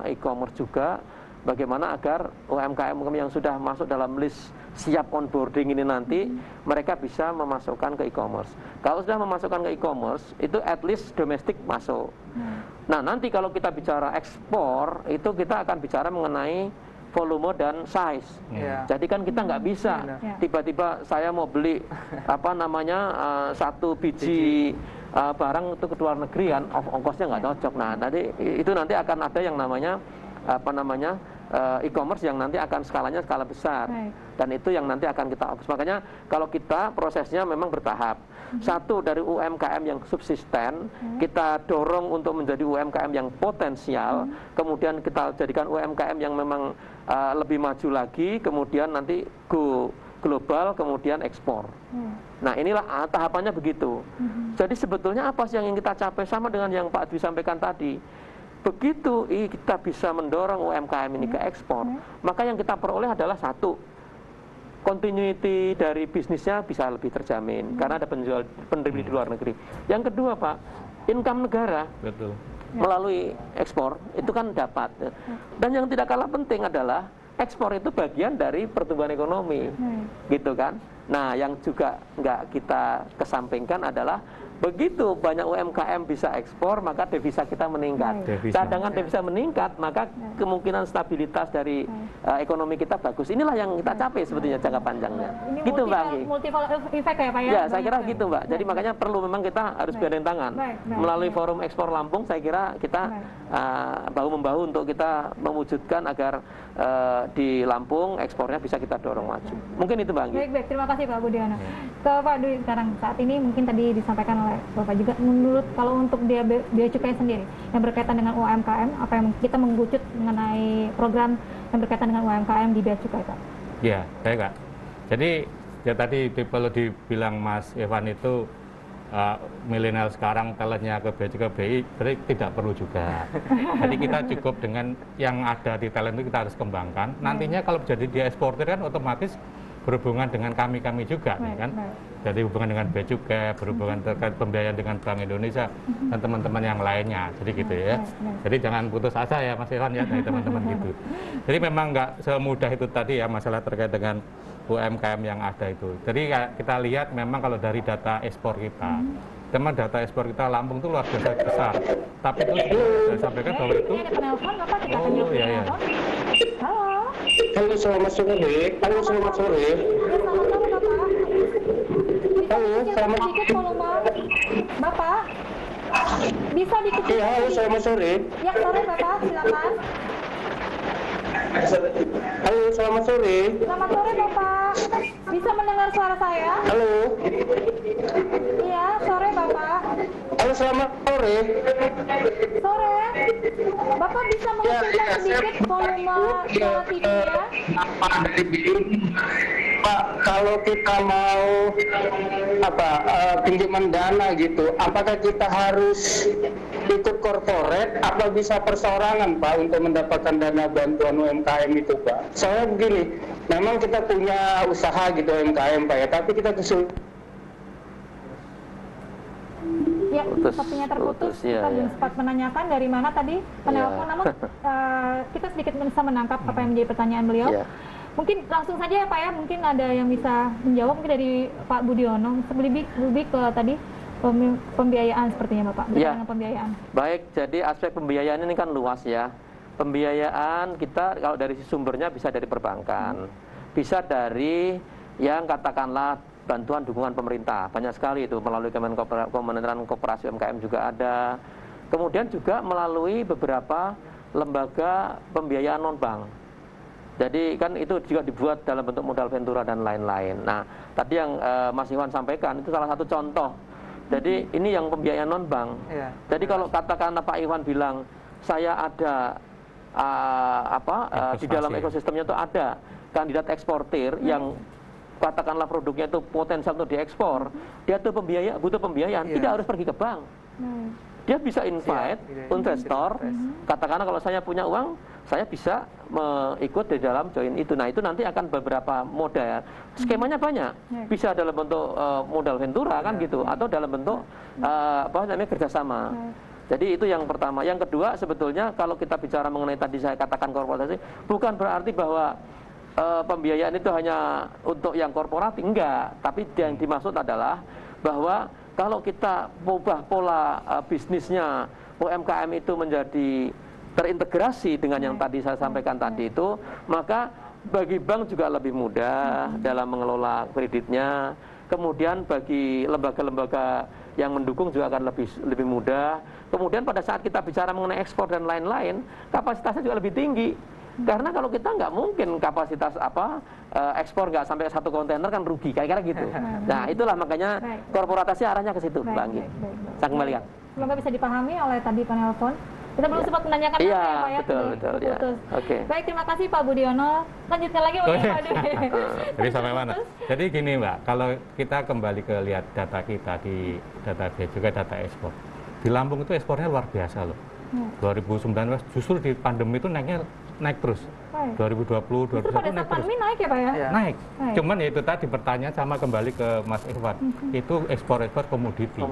e-commerce juga. Bagaimana agar UMKM yang sudah masuk dalam list siap onboarding ini nanti mereka bisa memasukkan ke e-commerce. Kalau sudah memasukkan ke e-commerce, itu at least domestik masuk. Nah, nanti kalau kita bicara ekspor, itu kita akan bicara mengenai volume dan size. Jadi kan kita nggak bisa tiba-tiba saya mau beli satu biji barang untuk ke luar negeri kan, ongkosnya nggak cocok. Nah, itu nanti akan ada yang namanya e-commerce yang nanti akan skala besar. Dan itu yang nanti akan kita fokus. Makanya kalau kita prosesnya memang bertahap. Satu, dari UMKM yang subsisten, kita dorong untuk menjadi UMKM yang potensial. Kemudian kita jadikan UMKM yang memang lebih maju lagi. Kemudian nanti go global, kemudian ekspor. Nah, inilah tahapannya begitu. Jadi sebetulnya apa sih yang ingin kita capai, sama dengan yang Pak Dwi sampaikan tadi. Begitu kita bisa mendorong UMKM ini ke ekspor, maka yang kita peroleh adalah satu, continuity dari bisnisnya bisa lebih terjamin karena ada penjual di luar negeri. Yang kedua Pak, income negara melalui ekspor itu kan dapat. Dan yang tidak kalah penting adalah ekspor itu bagian dari pertumbuhan ekonomi, gitu kan. Nah, yang juga nggak kita kesampingkan adalah begitu banyak UMKM bisa ekspor, maka devisa kita meningkat. Cadangan devisa meningkat, maka kemungkinan stabilitas dari ekonomi kita bagus. Inilah yang kita capai sebetulnya jangka panjangnya. Ini Gitu Mbak Anggi. multiple effect ya Pak ya? Ya, saya kira gitu Mbak. Jadi makanya perlu memang kita harus gandeng tangan. Melalui Forum Ekspor Lampung, saya kira kita bahu-membahu untuk kita mewujudkan agar di Lampung ekspornya bisa kita dorong maju. Mungkin itu Mbak Anggi. Baik, terima kasih Pak Budiono. Ke Pak Dwi sekarang, saat ini mungkin tadi disampaikan oleh Bapak juga, menurut kalau untuk bea cukai sendiri yang berkaitan dengan UMKM, apa yang kita menggucut mengenai program yang berkaitan dengan UMKM di bea cukai Pak? Ya, baik Kak. Jadi ya tadi kalau dibilang Mas Evan itu milenial sekarang talentnya ke bea cukai BI, berarti tidak perlu juga. Jadi kita cukup dengan yang ada di talent itu kita harus kembangkan. Nantinya kalau jadi dia eksportir kan otomatis berhubungan dengan kami juga, kan? Jadi hubungan dengan bea cukai, berhubungan terkait pembiayaan dengan Bank Indonesia dan teman-teman yang lainnya. Jadi gitu ya. Jadi jangan putus asa ya Mas Evan ya dari teman-teman gitu. Jadi memang nggak semudah itu tadi ya masalah terkait dengan UMKM yang ada itu. Jadi kita lihat memang kalau dari data ekspor kita, teman data ekspor kita Lampung itu luar biasa besar. Tapi itu saya sampaikan bahwa itu. Ini ada penelpon Bapak, kita akan jawab penelpon. Halo. Halo, selamat sore. Halo, selamat sore. Selamat sore Bapak. Halo, selamat Sedikit volume Bapak. Bisa dikecil. Iya, halo, selamat sore. Ya, sore Bapak, silakan. Halo, selamat sore. Selamat sore Bapak. Bisa mendengar suara saya? Halo. Iya, sore Bapak. Halo, selamat sore. Sore. Bapak bisa mengecilkan sedikit volume suara TV-nya? Dari BI, Pak, kalau kita mau pinjaman dana gitu, apakah kita harus ikut korporat apa bisa perseorangan Pak untuk mendapatkan dana bantuan UMKM itu Pak? Soalnya begini, memang kita punya usaha gitu UMKM Pak ya, tapi kita Ya, sepertinya terputus. Kita belum sempat menanyakan dari mana tadi penelpon, namun kita sedikit bisa menangkap apa yang menjadi pertanyaan beliau. Mungkin langsung saja ya Pak ya, mungkin ada yang bisa menjawab mungkin dari Pak Budiono. Lebih ke tadi pembiayaan sepertinya Bapak, dengan pembiayaan. Baik, jadi aspek pembiayaan ini kan luas ya. Pembiayaan kita kalau dari sumbernya bisa dari perbankan, bisa dari yang katakanlah bantuan dukungan pemerintah, banyak sekali itu melalui Kementerian Koperasi UMKM juga ada. Kemudian juga melalui beberapa lembaga pembiayaan non-bank. Jadi kan itu juga dibuat dalam bentuk modal ventura dan lain-lain. Nah, tadi yang Mas Iwan sampaikan itu salah satu contoh. Jadi ini yang pembiayaan non-bank. Jadi kalau katakanlah Pak Iwan bilang saya ada di dalam ekosistemnya itu ada kandidat eksportir yang katakanlah produknya itu potensial untuk diekspor, dia tuh butuh pembiayaan, tidak harus pergi ke bank. Dia bisa invite investor, katakanlah kalau saya punya uang, saya bisa ikut di dalam join itu. Nah, itu nanti akan beberapa modal. Skemanya banyak. Bisa dalam bentuk modal ventura kan gitu, atau dalam bentuk kerjasama. Jadi itu yang pertama. Yang kedua sebetulnya kalau kita bicara mengenai tadi saya katakan korporasi, bukan berarti bahwa pembiayaan itu hanya untuk yang korporasi, enggak. Tapi yang dimaksud adalah bahwa kalau kita ubah pola bisnisnya UMKM itu menjadi terintegrasi dengan yang tadi saya sampaikan tadi itu, maka bagi bank juga lebih mudah dalam mengelola kreditnya. Kemudian bagi lembaga-lembaga yang mendukung juga akan lebih mudah. Kemudian pada saat kita bicara mengenai ekspor dan lain-lain, kapasitasnya juga lebih tinggi. Karena kalau kita nggak mungkin kapasitas ekspor nggak sampai 1 kontainer kan rugi, kayak-kira gitu. Nah, itulah makanya korporatasi arahnya ke situ, Mbak Anggi. Saya kembalikan. Semoga bisa dipahami oleh tadi penelpon. Kita belum sempat menanyakan apa ya Pak ya. Betul ya. Oke. Baik, terima kasih Pak Budiono. Lanjutkan lagi Pak Dwi. Jadi sampai mana? Jadi gini Mbak, kalau kita kembali ke lihat data kita di data bea juga data ekspor. Di Lampung itu ekspornya luar biasa loh. 2019 justru di pandemi itu naik terus. 2020, 2021 pada naik saat terus. naik ya Pak ya? Naik. Cuman ya itu tadi pertanyaan sama kembali ke Mas Irwan. Itu ekspor komoditi.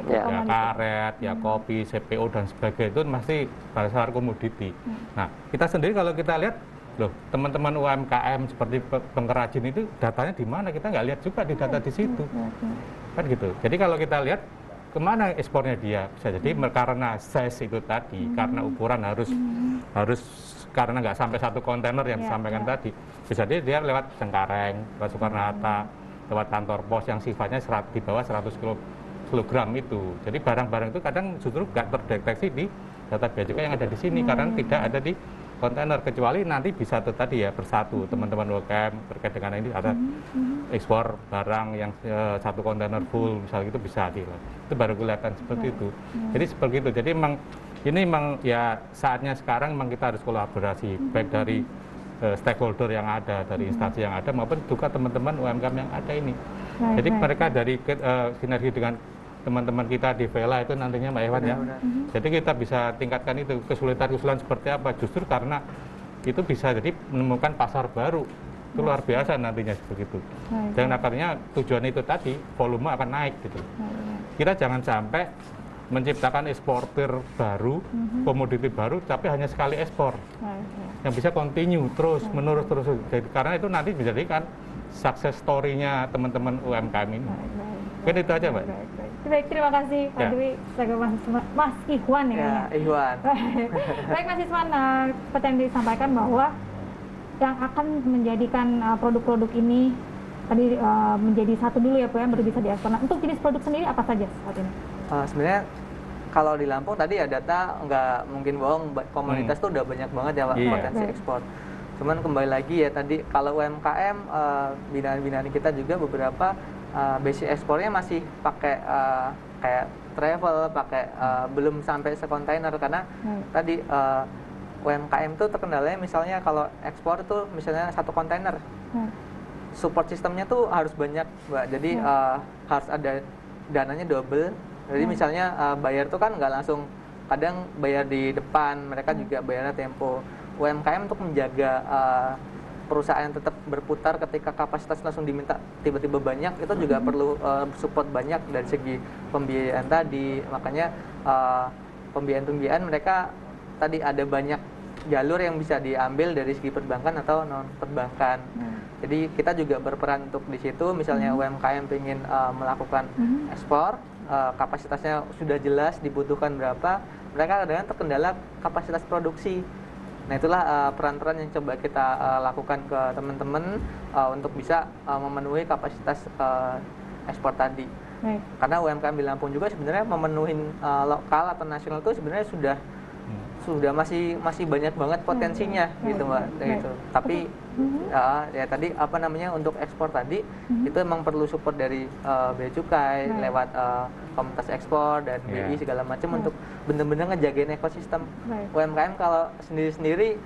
Ya karet, ya kopi, CPO dan sebagainya itu masih dasar komoditi. Nah, kita sendiri kalau kita lihat Loh, teman-teman UMKM seperti pengrajin itu datanya di mana? Kita nggak lihat juga di data di situ. Kan gitu. Jadi kalau kita lihat kemana ekspornya dia, bisa jadi karena size itu tadi, karena ukuran harus karena nggak sampai 1 kontainer yang disampaikan tadi, bisa jadi dia lewat Cengkareng, lewat Soekarno-Hatta, lewat kantor pos yang sifatnya di bawah 100 kilogram itu. Jadi barang-barang itu kadang justru nggak terdeteksi di data bea cukai yang ada di sini karena tidak ada di kontainer, kecuali nanti bisa tadi ya bersatu teman-teman UMKM terkait dengan ini ada ekspor barang yang 1 kontainer full misalnya itu bisa itu baru kelihatan seperti itu. Jadi seperti itu. Jadi ini memang ya saatnya sekarang memang kita harus kolaborasi baik dari stakeholder yang ada, dari instansi yang ada maupun juga teman-teman UMKM yang ada ini. Jadi mereka dari sinergi dengan teman-teman kita di Vela itu nantinya Mbak Ewan ya. Jadi kita bisa tingkatkan itu kesulitan-kesulitan seperti apa justru karena itu bisa jadi menemukan pasar baru. Itu luar biasa nantinya begitu. Dan akhirnya tujuan itu tadi volume akan naik gitu. Kita jangan sampai menciptakan eksportir baru, komoditi baru tapi hanya sekali ekspor. Yang bisa continue terus menerus terus. Jadi, karena itu nanti menjadikan success story-nya teman-teman UMKM ini. Mungkin itu aja, Mbak. Baik, terima kasih Pak Dwi, Mas Ikhwan ya. Ikhwan. Baik Mas Ikhwan, seperti yang disampaikan bahwa yang akan menjadikan produk-produk ini tadi menjadi satu dulu ya Pak yang baru bisa diekspor. Nah, untuk jenis produk sendiri apa saja saat ini? Sebenarnya kalau di Lampung tadi ya data nggak mungkin bohong, komunitas tuh udah banyak banget ya Pak potensi ekspor. Cuman kembali lagi ya tadi kalau UMKM binaan-binaan kita juga beberapa basic ekspornya masih pakai kayak travel, pakai belum sampai sekontainer karena tadi UMKM tuh terkendalanya misalnya kalau ekspor tuh misalnya 1 kontainer. Support sistemnya tuh harus banyak, Mbak. Jadi harus ada dananya double. Jadi misalnya bayar tuh kan nggak langsung, kadang bayar di depan, mereka juga bayarnya tempo. UMKM untuk menjaga perusahaan tetap berputar ketika kapasitas langsung diminta tiba-tiba banyak, itu juga perlu support banyak dari segi pembiayaan tadi. Makanya pembiayaan mereka tadi ada banyak jalur yang bisa diambil dari segi perbankan atau non perbankan. Jadi kita juga berperan untuk di situ. Misalnya UMKM ingin melakukan ekspor, kapasitasnya sudah jelas dibutuhkan berapa, mereka kadang terkendala kapasitas produksi. Nah itulah peran-peran yang coba kita lakukan ke teman-teman untuk bisa memenuhi kapasitas ekspor tadi. Karena UMKM di Lampung juga sebenarnya memenuhi lokal atau nasional itu sebenarnya sudah masih banyak banget potensinya gitu Mbak. Gitu. Tapi ya tadi apa namanya untuk ekspor tadi itu emang perlu support dari bea cukai lewat komunitas ekspor dan BI segala macam untuk benar-benar ngejagain ekosistem. UMKM kalau sendiri-sendiri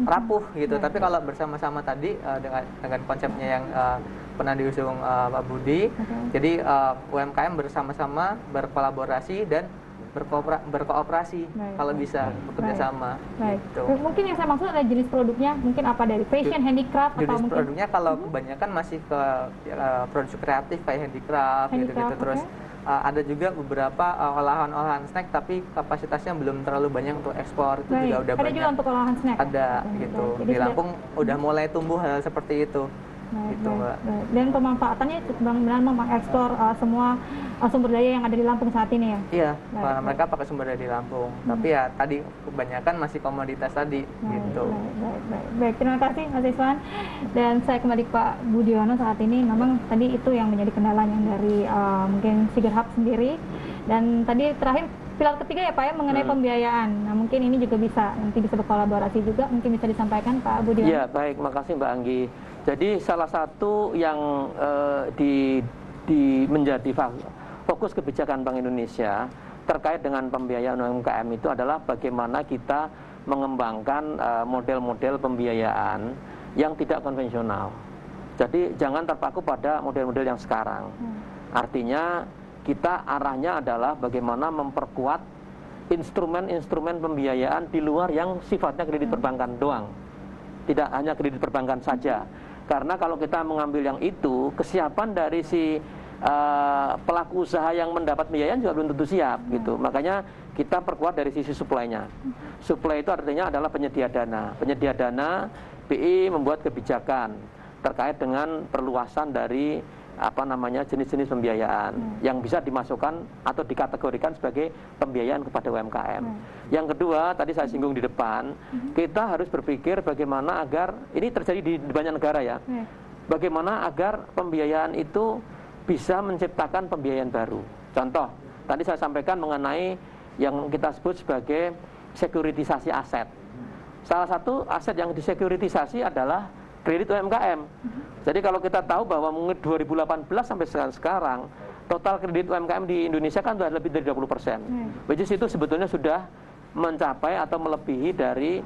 rapuh gitu, tapi kalau bersama-sama tadi dengan konsepnya yang pernah diusung Pak Budi, jadi UMKM bersama-sama berkolaborasi dan berkooperasi kalau bisa bekerja sama. Gitu. Mungkin yang saya maksud adalah jenis produknya, mungkin apa dari fashion, handicraft jenis atau mungkin produknya kalau kebanyakan masih ke produk kreatif kayak handicraft gitu-gitu. Terus ada juga beberapa olahan-olahan snack tapi kapasitasnya belum terlalu banyak untuk ekspor, itu juga udah banyak. Ada juga untuk olahan snack. Ada gitu. Di Lampung udah mulai tumbuh hal seperti itu. Gitu, Mbak. Dan pemanfaatannya benar-benar mengekspor semua sumber daya yang ada di Lampung saat ini ya? Iya, mereka pakai sumber daya di Lampung. Tapi ya tadi kebanyakan masih komoditas tadi gitu. Baik, terima kasih Mas Iswan. Dan saya kembali ke Pak Budiono saat ini. Memang tadi itu yang menjadi kendalanya dari mungkin Siger Hub sendiri. Dan tadi terakhir pilar ketiga ya Pak ya mengenai pembiayaan. Nah mungkin ini juga nanti bisa berkolaborasi juga, mungkin bisa disampaikan Pak Budiono. Iya baik, makasih Mbak Anggi. Jadi salah satu yang menjadi fokus kebijakan Bank Indonesia terkait dengan pembiayaan UMKM itu adalah bagaimana kita mengembangkan model-model pembiayaan yang tidak konvensional. Jadi jangan terpaku pada model-model yang sekarang. Artinya kita arahnya adalah bagaimana memperkuat instrumen-instrumen pembiayaan di luar yang sifatnya kredit perbankan doang. Tidak hanya kredit perbankan saja. Karena kalau kita mengambil yang itu, kesiapan dari si pelaku usaha yang mendapat pembiayaan juga belum tentu siap gitu. Makanya kita perkuat dari sisi supply-nya. Supply itu artinya adalah penyedia dana. Penyedia dana BI membuat kebijakan terkait dengan perluasan dari jenis-jenis pembiayaan yang bisa dimasukkan atau dikategorikan sebagai pembiayaan kepada UMKM. Yang kedua, tadi saya singgung di depan, kita harus berpikir bagaimana agar ini terjadi di banyak negara ya. Bagaimana agar pembiayaan itu bisa menciptakan pembiayaan baru. Contoh, tadi saya sampaikan mengenai yang kita sebut sebagai sekuritisasi aset. Salah satu aset yang disekuritisasi adalah kredit UMKM. Jadi kalau kita tahu bahwa mungkin 2018 sampai sekarang total kredit UMKM di Indonesia kan sudah lebih dari 20%. Which is itu sebetulnya sudah mencapai atau melebihi dari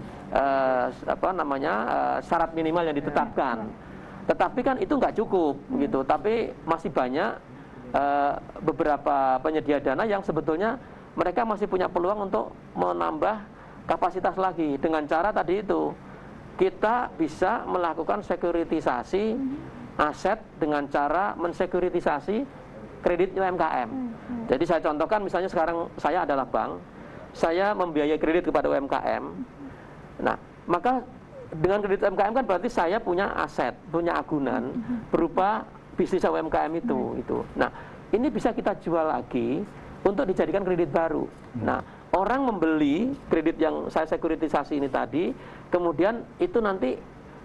syarat minimal yang ditetapkan. Tetapi kan itu nggak cukup gitu. Tapi masih banyak beberapa penyedia dana yang sebetulnya mereka masih punya peluang untuk menambah kapasitas lagi dengan cara tadi itu. Kita bisa melakukan sekuritisasi aset dengan cara mensekuritisasi kredit UMKM. Jadi saya contohkan misalnya sekarang saya adalah bank, saya membiayai kredit kepada UMKM. Nah, maka dengan kredit UMKM kan berarti saya punya aset, punya agunan berupa bisnis UMKM itu. Nah, ini bisa kita jual lagi untuk dijadikan kredit baru. Nah, orang membeli kredit yang saya sekuritisasi ini tadi, kemudian itu nanti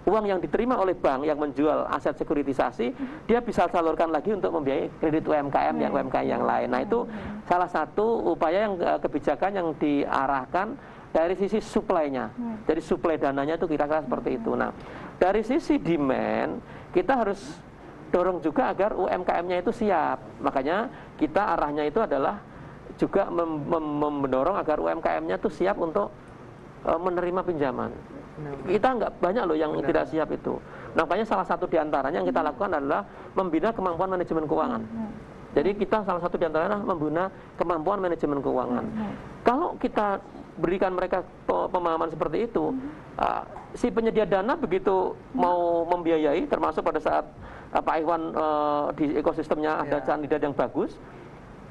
uang yang diterima oleh bank yang menjual aset sekuritisasi, dia bisa salurkan lagi untuk membiayai kredit UMKM yang lain. Nah, itu salah satu upaya yang kebijakan yang diarahkan dari sisi supply-nya. Jadi supply dananya itu kira-kira seperti itu. Nah, dari sisi demand kita harus dorong juga agar UMKM-nya itu siap. Makanya kita arahnya itu adalah juga mendorong agar UMKM-nya itu siap untuk menerima pinjaman. Kita nggak banyak loh yang tidak siap itu. Makanya salah satu diantaranya yang kita lakukan adalah membina kemampuan manajemen keuangan. Jadi kita salah satu diantaranya membina kemampuan manajemen keuangan. Kalau kita berikan mereka pemahaman seperti itu, si penyedia dana begitu mau membiayai, termasuk pada saat Pak Iwan di ekosistemnya ada kandidat yang bagus,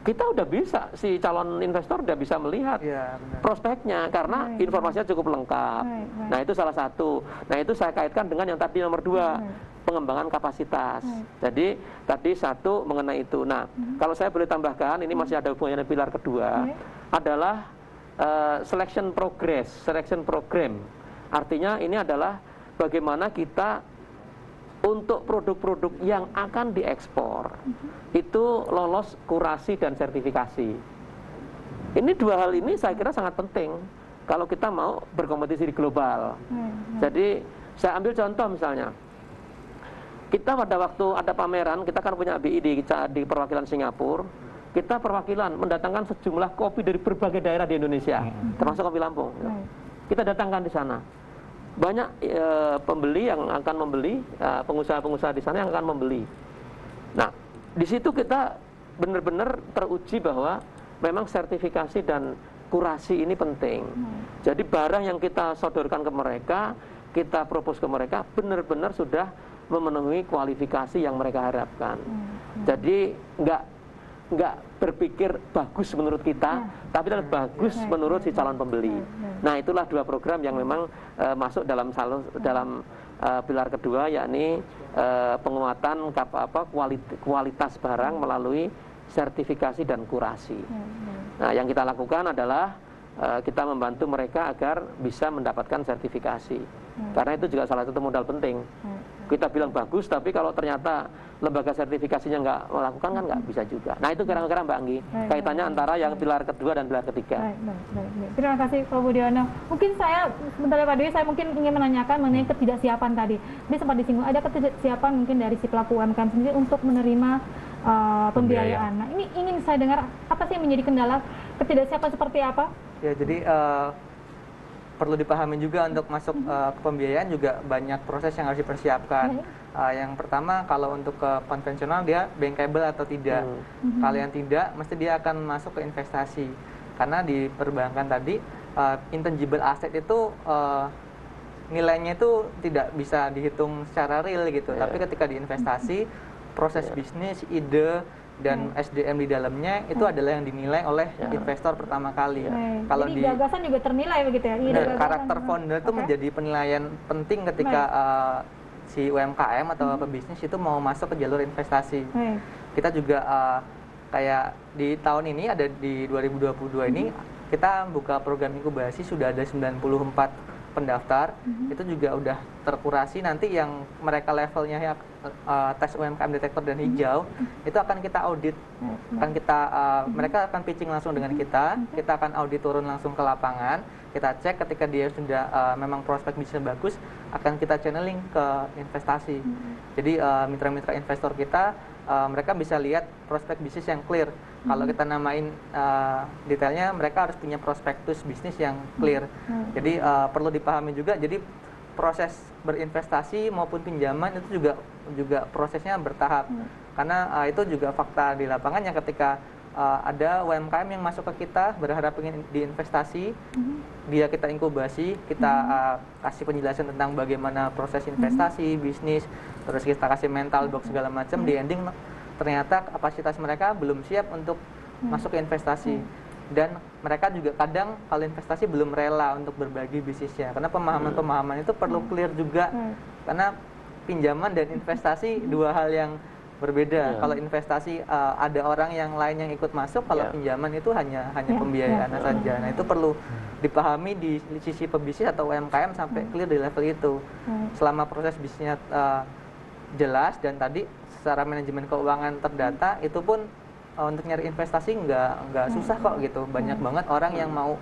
kita udah bisa, si calon investor udah bisa melihat prospeknya karena informasinya cukup lengkap. Nah, itu salah satu. Nah, itu saya kaitkan dengan yang tadi nomor 2, pengembangan kapasitas. Jadi tadi satu mengenai itu. Nah, kalau saya boleh tambahkan, ini masih ada hubungannya dengan pilar kedua, adalah selection program. Artinya ini adalah bagaimana kita untuk produk-produk yang akan diekspor itu lolos kurasi dan sertifikasi. Ini dua hal ini saya kira sangat penting kalau kita mau berkompetisi di global. Jadi saya ambil contoh misalnya, kita pada waktu ada pameran, kita kan punya BI di perwakilan Singapura, kita perwakilan mendatangkan sejumlah kopi dari berbagai daerah di Indonesia, termasuk kopi Lampung. Kita datangkan di sana. Banyak pembeli yang akan membeli, pengusaha-pengusaha di sana yang akan membeli. Nah, di situ kita benar-benar teruji bahwa memang sertifikasi dan kurasi ini penting. Jadi barang yang kita sodorkan ke mereka, kita propose ke mereka, benar-benar sudah memenuhi kualifikasi yang mereka harapkan. Jadi nggak berpikir bagus menurut kita, tapi adalah bagus menurut si calon pembeli. Nah, itulah dua program yang memang masuk dalam pilar kedua, yakni penguatan kualitas barang melalui sertifikasi dan kurasi. Nah, yang kita lakukan adalah kita membantu mereka agar bisa mendapatkan sertifikasi. Karena itu juga salah satu modal penting. Kita bilang bagus, tapi kalau ternyata lembaga sertifikasinya nggak melakukan kan nggak bisa juga. Nah, itu kira-kira Mbak Anggi, kaitannya antara yang pilar kedua dan pilar ketiga. Baik. Terima kasih Pak Budiono. Mungkin saya, sebentar ya Pak Dewi, saya mungkin ingin menanyakan mengenai ketidaksiapan tadi. Ini sempat disinggung, ada ketidaksiapan mungkin dari si pelaku UMKM sendiri untuk menerima pembiayaan. Nah, ini ingin saya dengar, apa sih yang menjadi kendala, ketidaksiapan seperti apa? Ya, jadi perlu dipahami juga untuk masuk ke pembiayaan juga banyak proses yang harus dipersiapkan. Yang pertama, kalau untuk ke konvensional dia bankable atau tidak. Kalau yang tidak, mesti dia akan masuk ke investasi. Karena di perbankan tadi intangible asset itu nilainya itu tidak bisa dihitung secara real gitu. Tapi ketika di investasi, proses bisnis, ide, dan SDM di dalamnya itu adalah yang dinilai oleh investor pertama kali. Kalau jadi gagasan juga ternilai begitu ya? Karakter founder itu menjadi penilaian penting ketika si UMKM atau pebisnis itu mau masuk ke jalur investasi. Kita juga kayak di tahun ini ada di 2022 ini kita buka program inkubasi, sudah ada 94 pendaftar. Itu juga udah terkurasi, nanti yang mereka levelnya ya tes UMKM detektor dan hijau itu akan kita audit, mereka akan pitching langsung dengan kita akan audit turun langsung ke lapangan, kita cek ketika dia sudah memang prospek bisnisnya bagus, akan kita channeling ke investasi. Jadi mitra-mitra investor kita mereka bisa lihat prospek bisnis yang clear. Kalau kita namain detailnya, mereka harus punya prospektus bisnis yang clear. Jadi perlu dipahami juga, jadi proses berinvestasi maupun pinjaman itu juga prosesnya bertahap. Karena itu juga fakta di lapangannya, ketika ada UMKM yang masuk ke kita berharap ingin diinvestasi, dia kita inkubasi, kita kasih penjelasan tentang bagaimana proses investasi, bisnis, terus kita kasih mental box segala macam, di ending ternyata kapasitas mereka belum siap untuk masuk ke investasi. Dan mereka juga kadang kalau investasi belum rela untuk berbagi bisnisnya, karena pemahaman-pemahaman itu perlu clear juga, karena pinjaman dan investasi dua hal yang berbeda. Kalau investasi ada orang yang lain yang ikut masuk, kalau pinjaman itu hanya pembiayaan saja. Nah, itu perlu dipahami di sisi pebisnis atau UMKM sampai clear di level itu. Selama proses bisnisnya jelas dan tadi secara manajemen keuangan terdata, itu pun untuk nyari investasi nggak susah kok gitu. Banyak banget orang yang mau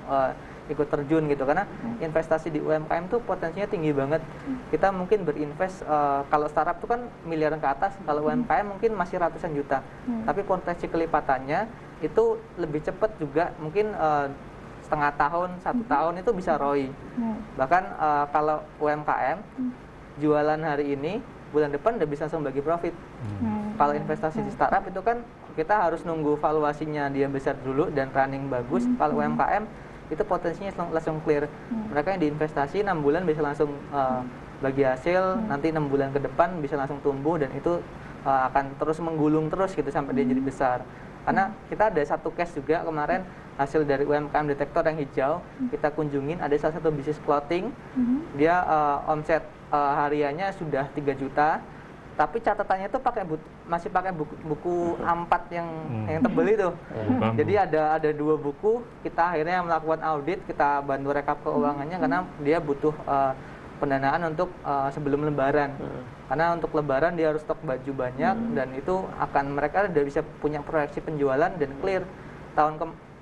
ikut terjun gitu, karena investasi di UMKM tuh potensinya tinggi banget. Kita mungkin berinvest, kalau startup tuh kan miliaran ke atas, kalau UMKM mungkin masih ratusan juta, tapi potensi kelipatannya itu lebih cepat juga, mungkin setengah tahun, 1 tahun itu bisa ROI. Bahkan kalau UMKM jualan hari ini, bulan depan udah bisa langsung bagi profit. Kalau investasi di startup itu kan kita harus nunggu valuasinya dia besar dulu dan running bagus. Kalau UMKM itu potensinya langsung clear. Mereka yang diinvestasi 6 bulan bisa langsung bagi hasil, nanti 6 bulan ke depan bisa langsung tumbuh, dan itu akan terus menggulung terus gitu sampai dia jadi besar. Karena kita ada satu case juga kemarin, hasil dari UMKM detektor yang hijau, kita kunjungin ada salah satu bisnis clothing, dia omset hariannya sudah 3 juta, tapi catatannya itu masih pakai buku A4 yang tebel itu. Jadi ada 2 buku, kita akhirnya melakukan audit, kita bantu rekap keuangannya karena dia butuh pendanaan untuk sebelum lebaran. Karena untuk lebaran dia harus stok baju banyak, dan itu mereka udah bisa punya proyeksi penjualan dan clear.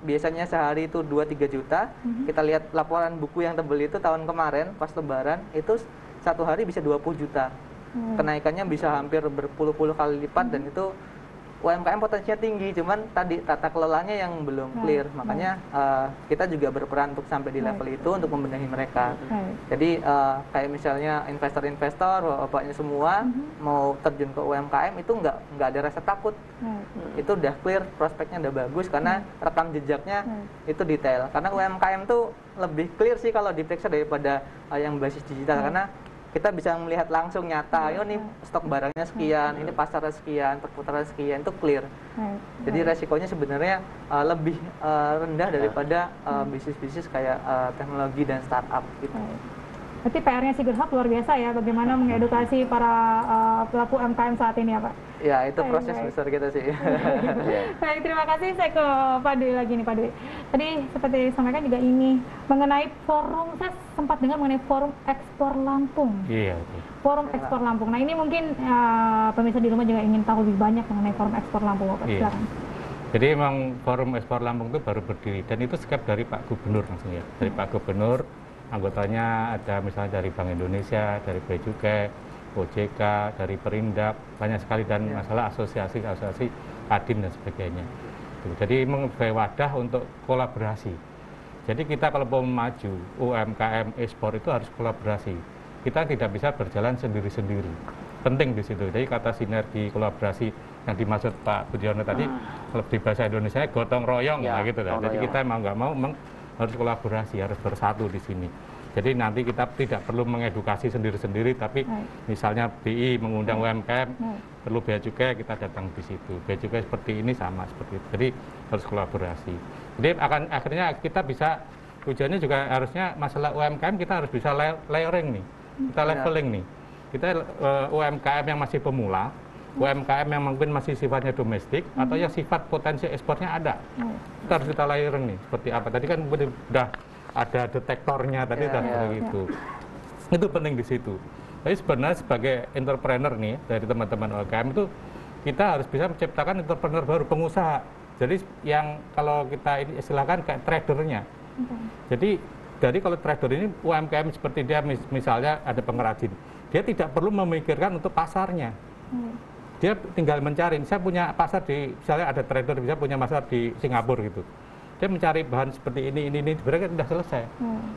Biasanya sehari itu 2-3 juta. Kita lihat laporan buku yang tebel itu tahun kemarin pas lebaran itu 1 hari bisa 20 juta. Kenaikannya bisa hampir berpuluh-puluh kali lipat, dan itu UMKM potensinya tinggi, cuman tadi tata kelolanya yang belum clear. Makanya kita juga berperan untuk sampai di level itu untuk membenahi mereka. Jadi kayak misalnya investor-investor, bapaknya semua mau terjun ke UMKM itu nggak ada rasa takut. Itu udah clear, prospeknya udah bagus karena rekam jejaknya itu detail. Karena UMKM tuh lebih clear sih kalau diperiksa daripada yang basis digital, karena kita bisa melihat langsung nyata, ini stok barangnya sekian, ini pasarnya sekian, perputaran sekian, itu clear. Jadi resikonya sebenarnya lebih rendah daripada bisnis-bisnis kayak teknologi dan startup gitu. Berarti PR-nya Sigurd Hub luar biasa ya, bagaimana mengedukasi para pelaku UMKM saat ini ya Pak? Ya, itu proses besar kita sih. Baik, terima kasih. Saya ke Pak Dwi lagi nih Pak Dwi. Tadi seperti disampaikan juga ini mengenai forum, saya sempat dengar mengenai forum ekspor Lampung. Iya. Forum ekspor Lampung. Nah ini mungkin pemirsa di rumah juga ingin tahu lebih banyak mengenai forum ekspor Lampung. Pak, silakan. Jadi memang forum ekspor Lampung itu baru berdiri, dan itu skep dari Pak Gubernur langsung ya. Dari Pak Gubernur, anggotanya ada misalnya dari Bank Indonesia, dari Bea Cukai, OJK, dari Perindap, banyak sekali, dan masalah asosiasi Kadin dan sebagainya. Jadi sebagai wadah untuk kolaborasi. Jadi kita kalau mau maju UMKM ekspor itu harus kolaborasi. Kita tidak bisa berjalan sendiri-sendiri. Penting di situ. Jadi kata sinergi, kolaborasi yang dimaksud Pak Budiono tadi, kalau di bahasa Indonesia gotong royong, gitu. Jadi kita mau nggak mau harus kolaborasi, harus bersatu di sini. Jadi nanti kita tidak perlu mengedukasi sendiri-sendiri, tapi misalnya BI mengundang UMKM, perlu bea cukai, kita datang di situ. Bea cukai seperti ini sama seperti itu. Jadi harus kolaborasi. Jadi akhirnya kita bisa, tujuannya juga harusnya masalah UMKM kita harus bisa layering nih, kita leveling nih. Kita UMKM yang masih pemula, UMKM yang mungkin masih sifatnya domestik, atau yang sifat potensi ekspornya ada. Kita harus kita layering nih, seperti apa. Tadi kan udah ada detektornya tadi gitu. Itu penting di situ. Tapi sebenarnya sebagai entrepreneur nih dari teman-teman UMKM itu kita harus bisa menciptakan entrepreneur baru, pengusaha. Jadi yang kalau kita ini istilahkan kayak tradernya. Jadi kalau trader ini UMKM seperti dia misalnya ada pengrajin, dia tidak perlu memikirkan untuk pasarnya. Dia tinggal mencari. Saya punya pasar di, misalnya ada trader bisa punya pasar di Singapura gitu. Dia mencari bahan seperti ini, sebenarnya sudah selesai.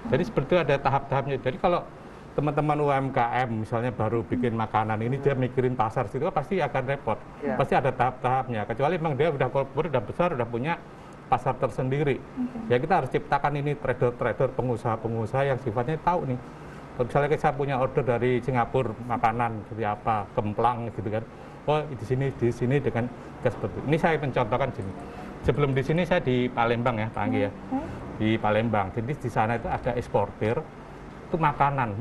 Jadi seperti itu ada tahap-tahapnya. Jadi kalau teman-teman UMKM misalnya baru bikin makanan ini, dia mikirin pasar situ pasti akan repot. Pasti ada tahap-tahapnya. Kecuali memang dia udah besar, udah punya pasar tersendiri. Ya kita harus ciptakan ini trader-trader, pengusaha-pengusaha yang sifatnya tahu nih. Kalau misalnya saya punya order dari Singapura makanan seperti apa, kemplang gitu kan. Oh di sini dengan seperti ini. Ini saya mencontohkan sini. Sebelum di sini saya di Palembang ya, Pak Anggi ya. Di Palembang. Jadi di sana itu ada eksportir itu makanan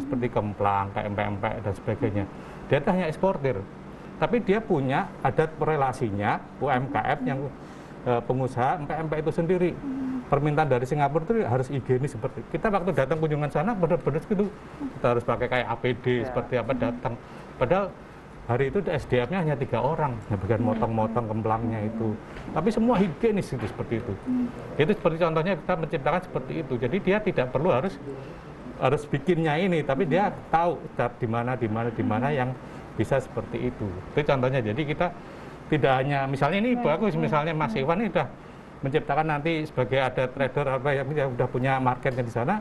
seperti kemplang, kayak empek-empek dan sebagainya. Dia itu hanya eksportir. Tapi dia punya ada relasinya UMKM yang pengusaha empek-empek itu sendiri. Permintaan dari Singapura itu harus higienis seperti kita waktu datang kunjungan sana benar-benar gitu. Kita harus pakai kayak APD seperti apa datang. Padahal hari itu SDM-nya hanya 3 orang yang bagian motong-motong kemplangnya itu. Tapi semua higienis itu seperti itu. Itu seperti contohnya kita menciptakan seperti itu. Jadi dia tidak perlu harus bikinnya ini, tapi dia tahu di mana yang bisa seperti itu. Itu contohnya. Jadi kita tidak hanya misalnya ini bagus, misalnya Mas Iwan ini sudah menciptakan nanti sebagai ada trader apa yang sudah punya marketnya di sana,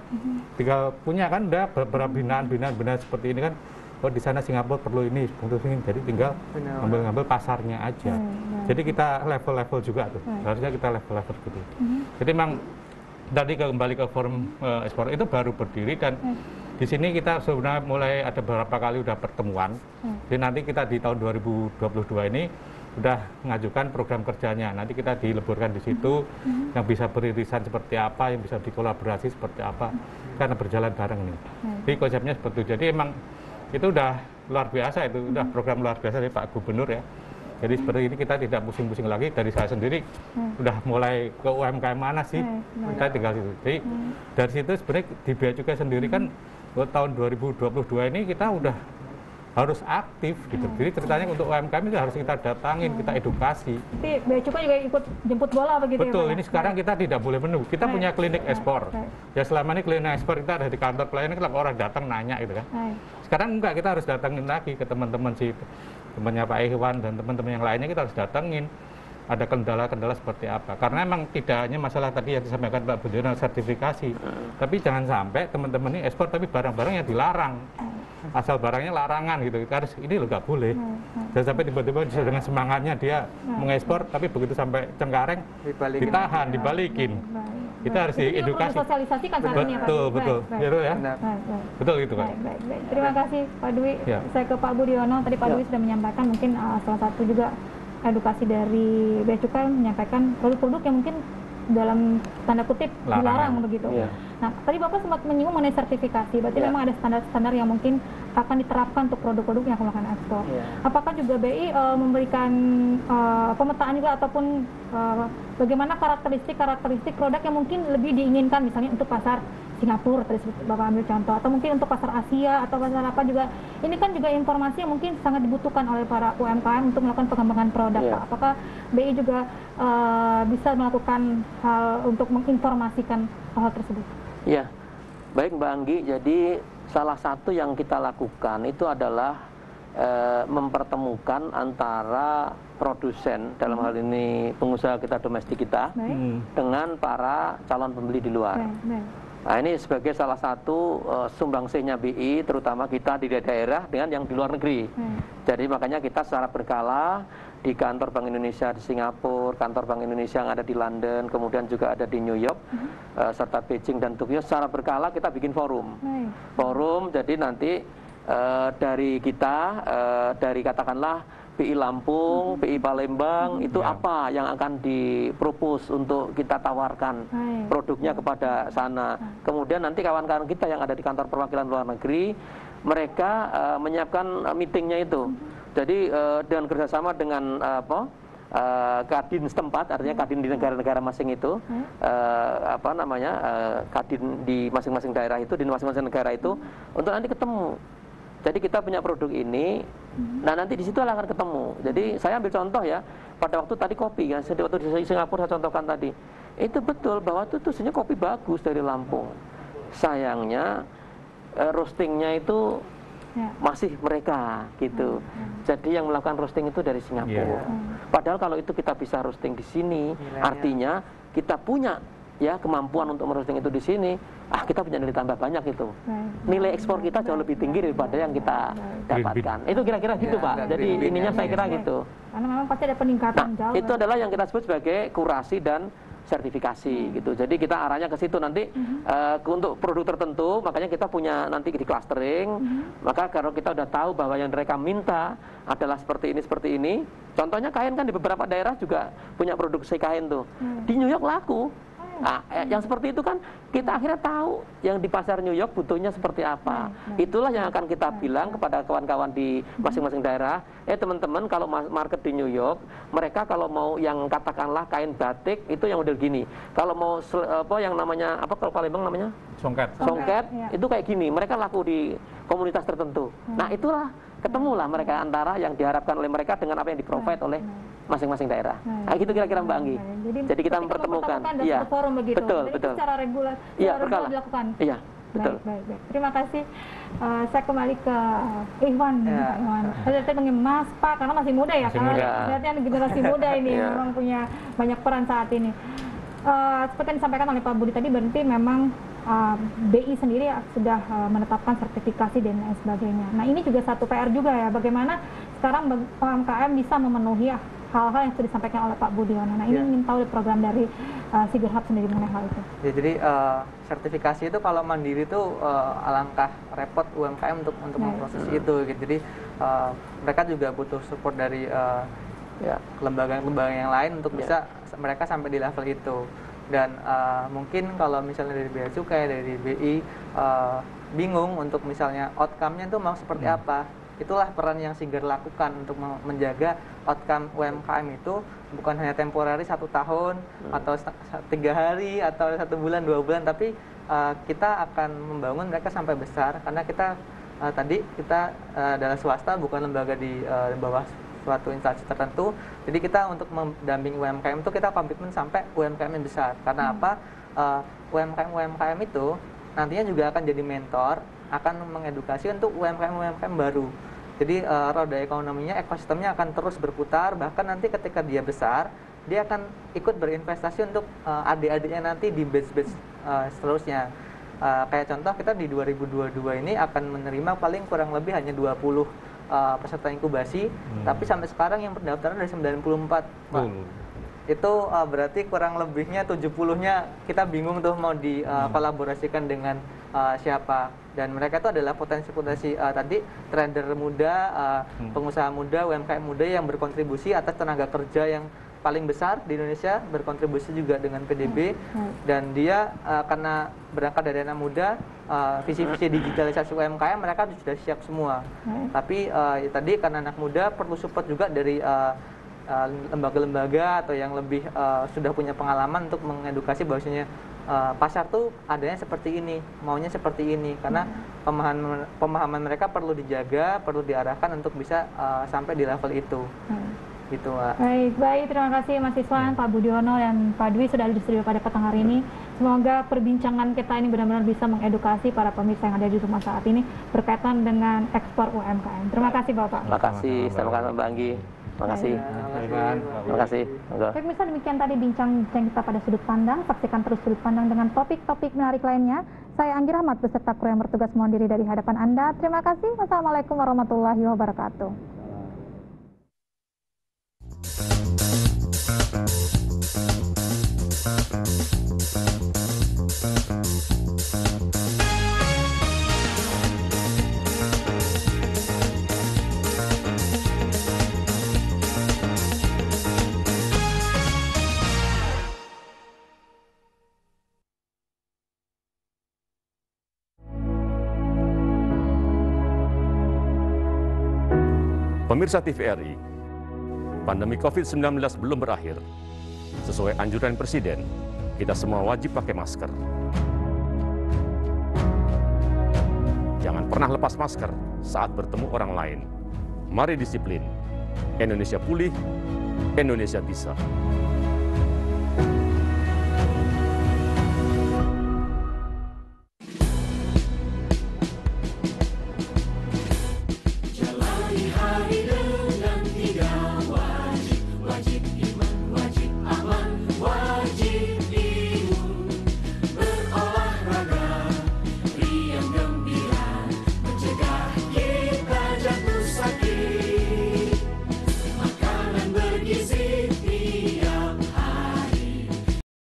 tinggal punya kan udah beberapa binaan seperti ini kan. Oh di sana Singapura perlu ini, jadi tinggal ngambil pasarnya aja. Jadi kita level-level juga tuh, harusnya kita level-level gitu. Jadi memang tadi kembali ke forum ekspor itu baru berdiri dan di sini kita sebenarnya mulai ada beberapa kali udah pertemuan. Jadi nanti kita di tahun 2022 ini udah mengajukan program kerjanya. Nanti kita dileburkan di situ yang bisa beririsan seperti apa, yang bisa dikolaborasi seperti apa, karena berjalan bareng nih. Jadi konsepnya seperti itu. Jadi emang itu udah luar biasa, itu udah program luar biasa dari Pak Gubernur ya. Jadi seperti ini kita tidak pusing-pusing lagi. Dari saya sendiri udah mulai ke UMKM mana sih, kita tinggal situ. Jadi dari situ sebenarnya di Bea Cukai sendiri kan tahun 2022 ini kita udah harus aktif gitu. Jadi ceritanya untuk UMKM itu harus kita datangin, kita edukasi. Jadi Bea Cukai juga ikut jemput bola begitu. Betul, ya, ini sekarang kita tidak boleh menunggu. Kita punya klinik ekspor. Ya selama ini klinik ekspor kita ada di kantor pelayanan, kalau orang datang nanya gitu kan. Sekarang enggak, kita harus datangin lagi ke teman-teman temannya Pak Iwan dan teman-teman yang lainnya, kita harus datangin. Ada kendala-kendala seperti apa. Karena memang tidak hanya masalah tadi yang disampaikan Pak Budiono sertifikasi. Tapi jangan sampai teman-teman ini ekspor tapi barang-barang yang dilarang. Asal barangnya larangan gitu. Harus ini loh nggak boleh. Dan sampai tiba-tiba dengan semangatnya dia mengekspor tapi begitu sampai Cengkareng ditahan, dibalikin. Kita harus diedukasi. Sosialisasikan saat ini ya Pak. Betul. Ya. Betul gitu Pak. Baik. Terima kasih Pak Dwi. Saya ke Pak Budiono. Tadi Pak Dwi sudah menyampaikan mungkin salah satu juga edukasi dari Bea Cukai menyampaikan produk-produk yang mungkin dalam tanda kutip dilarang begitu. Nah, tadi Bapak sempat menyinggung mengenai sertifikasi. Berarti memang ada standar-standar yang mungkin akan diterapkan untuk produk-produk yang akan melakukan ekspor. Apakah juga BI memberikan pemetaan juga ataupun bagaimana karakteristik produk yang mungkin lebih diinginkan misalnya untuk pasar Singapura, tadi Bapak ambil contoh, atau mungkin untuk pasar Asia atau pasar apa juga. Ini kan juga informasi yang mungkin sangat dibutuhkan oleh para UMKM untuk melakukan pengembangan produk. Pak. Apakah BI juga bisa melakukan hal untuk menginformasikan hal tersebut? Ya, baik Mbak Anggi. Jadi salah satu yang kita lakukan itu adalah mempertemukan antara produsen, dalam hal ini pengusaha kita domestik kita, dengan para calon pembeli di luar. Nah ini sebagai salah satu sumbangsihnya BI, terutama kita di daerah dengan yang di luar negeri. Jadi makanya kita secara berkala di kantor Bank Indonesia di Singapura, kantor Bank Indonesia yang ada di London, kemudian juga ada di New York, serta Beijing dan Tokyo. Secara berkala kita bikin forum. Forum, jadi nanti dari kita, dari katakanlah PI Lampung, PI Palembang, itu apa yang akan dipropos untuk kita tawarkan produknya kepada sana. Kemudian nanti kawan-kawan kita yang ada di kantor perwakilan luar negeri, mereka menyiapkan meetingnya itu. Jadi dengan kerjasama dengan kadin setempat, artinya kadin di negara-negara masing itu, kadin di masing-masing daerah itu, di masing-masing negara itu, untuk nanti ketemu. Jadi kita punya produk ini, nah nanti di situ akan ketemu. Jadi saya ambil contoh ya, pada waktu tadi kopi kan, waktu di Singapura saya contohkan tadi, itu betul bahwa itu sebenarnya kopi bagus dari Lampung. Sayangnya roastingnya itu masih mereka gitu. Jadi yang melakukan roasting itu dari Singapura. Padahal kalau itu kita bisa roasting di sini, artinya kita punya ya kemampuan untuk merosting itu di sini. Kita punya nilai tambah banyak itu. Nilai ekspor kita jauh lebih tinggi daripada yang kita dapatkan. Itu kira-kira gitu, Pak. Jadi ininya saya kira gitu. Karena memang pasti ada peningkatan jauh. Itu adalah yang kita sebut sebagai kurasi dan sertifikasi gitu. Jadi kita arahnya ke situ nanti untuk produk tertentu, makanya kita punya nanti di clustering. Maka kalau kita udah tahu bahwa yang mereka minta adalah seperti ini, contohnya kain kan di beberapa daerah juga punya produksi kain tuh. Di New York laku. Nah, yang seperti itu kan kita akhirnya tahu yang di pasar New York butuhnya seperti apa. Itulah yang akan kita bilang kepada kawan-kawan di masing-masing daerah. Teman-teman, kalau market di New York, mereka kalau mau yang katakanlah kain batik itu yang model gini. Kalau mau yang namanya apa kalau Palembang namanya? Songket, itu kayak gini. Mereka laku di komunitas tertentu. Nah, itulah ketemulah mereka antara yang diharapkan oleh mereka dengan apa yang di-provide oleh masing-masing daerah. Nah, gitu kira-kira Mbak Anggi. Jadi kita mempertemukan. Iya. Betul. Secara reguler dilakukan. Iya, betul. Baik. Terima kasih. Saya kembali ke Ikhwan. Saya pengen Mas Pak karena masih muda ya. Berarti generasi muda ini memang punya banyak peran saat ini. Seperti yang disampaikan oleh Pak Budi tadi, berarti memang BI sendiri sudah menetapkan sertifikasi dan lain sebagainya. Nah, ini juga satu PR juga ya, bagaimana sekarang UMKM bisa memenuhi hal-hal yang sudah disampaikan oleh Pak Budiono. Nah, ini ingin tahu program dari Sigir Hub sendiri mengenai hal itu. Ya, jadi sertifikasi itu kalau mandiri itu alangkah repot UMKM untuk memproses itu. Gitu. Jadi mereka juga butuh support dari lembaga-lembaga yang lain untuk bisa mereka sampai di level itu. Dan mungkin kalau misalnya dari Bea Cukai, dari BI bingung untuk misalnya outcome-nya itu mau seperti apa. Itulah peran yang Sigir lakukan untuk menjaga outcome UMKM itu bukan hanya temporary 1 tahun atau 3 hari atau 1 bulan, 2 bulan, tapi kita akan membangun mereka sampai besar karena kita adalah swasta, bukan lembaga di bawah suatu instansi tertentu. Jadi kita untuk mendampingi UMKM itu kita komitmen sampai UMKM yang besar. Karena apa? UMKM itu nantinya juga akan jadi mentor, akan mengedukasi untuk UMKM baru. Jadi roda ekonominya, ekosistemnya akan terus berputar. Bahkan nanti ketika dia besar, dia akan ikut berinvestasi untuk adik-adiknya nanti di batch-batch seterusnya. Kayak contoh kita di 2022 ini akan menerima paling kurang lebih hanya 20 peserta inkubasi, tapi sampai sekarang yang pendaftaran dari 94. Itu berarti kurang lebihnya 70-nya kita bingung tuh mau dikolaborasikan dengan siapa. Dan mereka itu adalah potensi-potensi tadi trader muda, pengusaha muda, UMKM muda yang berkontribusi atas tenaga kerja yang paling besar di Indonesia, berkontribusi juga dengan PDB. Dan dia karena berangkat dari anak muda, visi-visi digitalisasi UMKM mereka sudah siap semua. Tapi tadi karena anak muda perlu support juga dari lembaga-lembaga atau yang lebih sudah punya pengalaman untuk mengedukasi bahwasanya pasar tuh adanya seperti ini, maunya seperti ini, karena pemahaman mereka perlu dijaga, perlu diarahkan untuk bisa sampai di level itu. Gitu, Pak. Baik, terima kasih Mas Iswan, Pak Budiono dan Pak Dwi sudah di studio pada petang hari ini. Semoga perbincangan kita ini benar-benar bisa mengedukasi para pemirsa yang ada di rumah saat ini berkaitan dengan ekspor UMKM. Terima kasih Bapak. Terima kasih, sama-sama Mbak Anggi. Terima kasih. Terima kasih. Baik, misal demikian tadi bincang-bincang kita pada sudut pandang. Saksikan terus sudut pandang dengan topik-topik menarik lainnya. Saya Anggi Rahmat beserta kru yang bertugas mohon diri dari hadapan Anda. Terima kasih. Wassalamualaikum warahmatullahi wabarakatuh. Pemirsa TVRI, pandemi COVID-19 belum berakhir. Sesuai anjuran Presiden, kita semua wajib pakai masker. Jangan pernah lepas masker saat bertemu orang lain. Mari disiplin. Indonesia pulih, Indonesia bisa.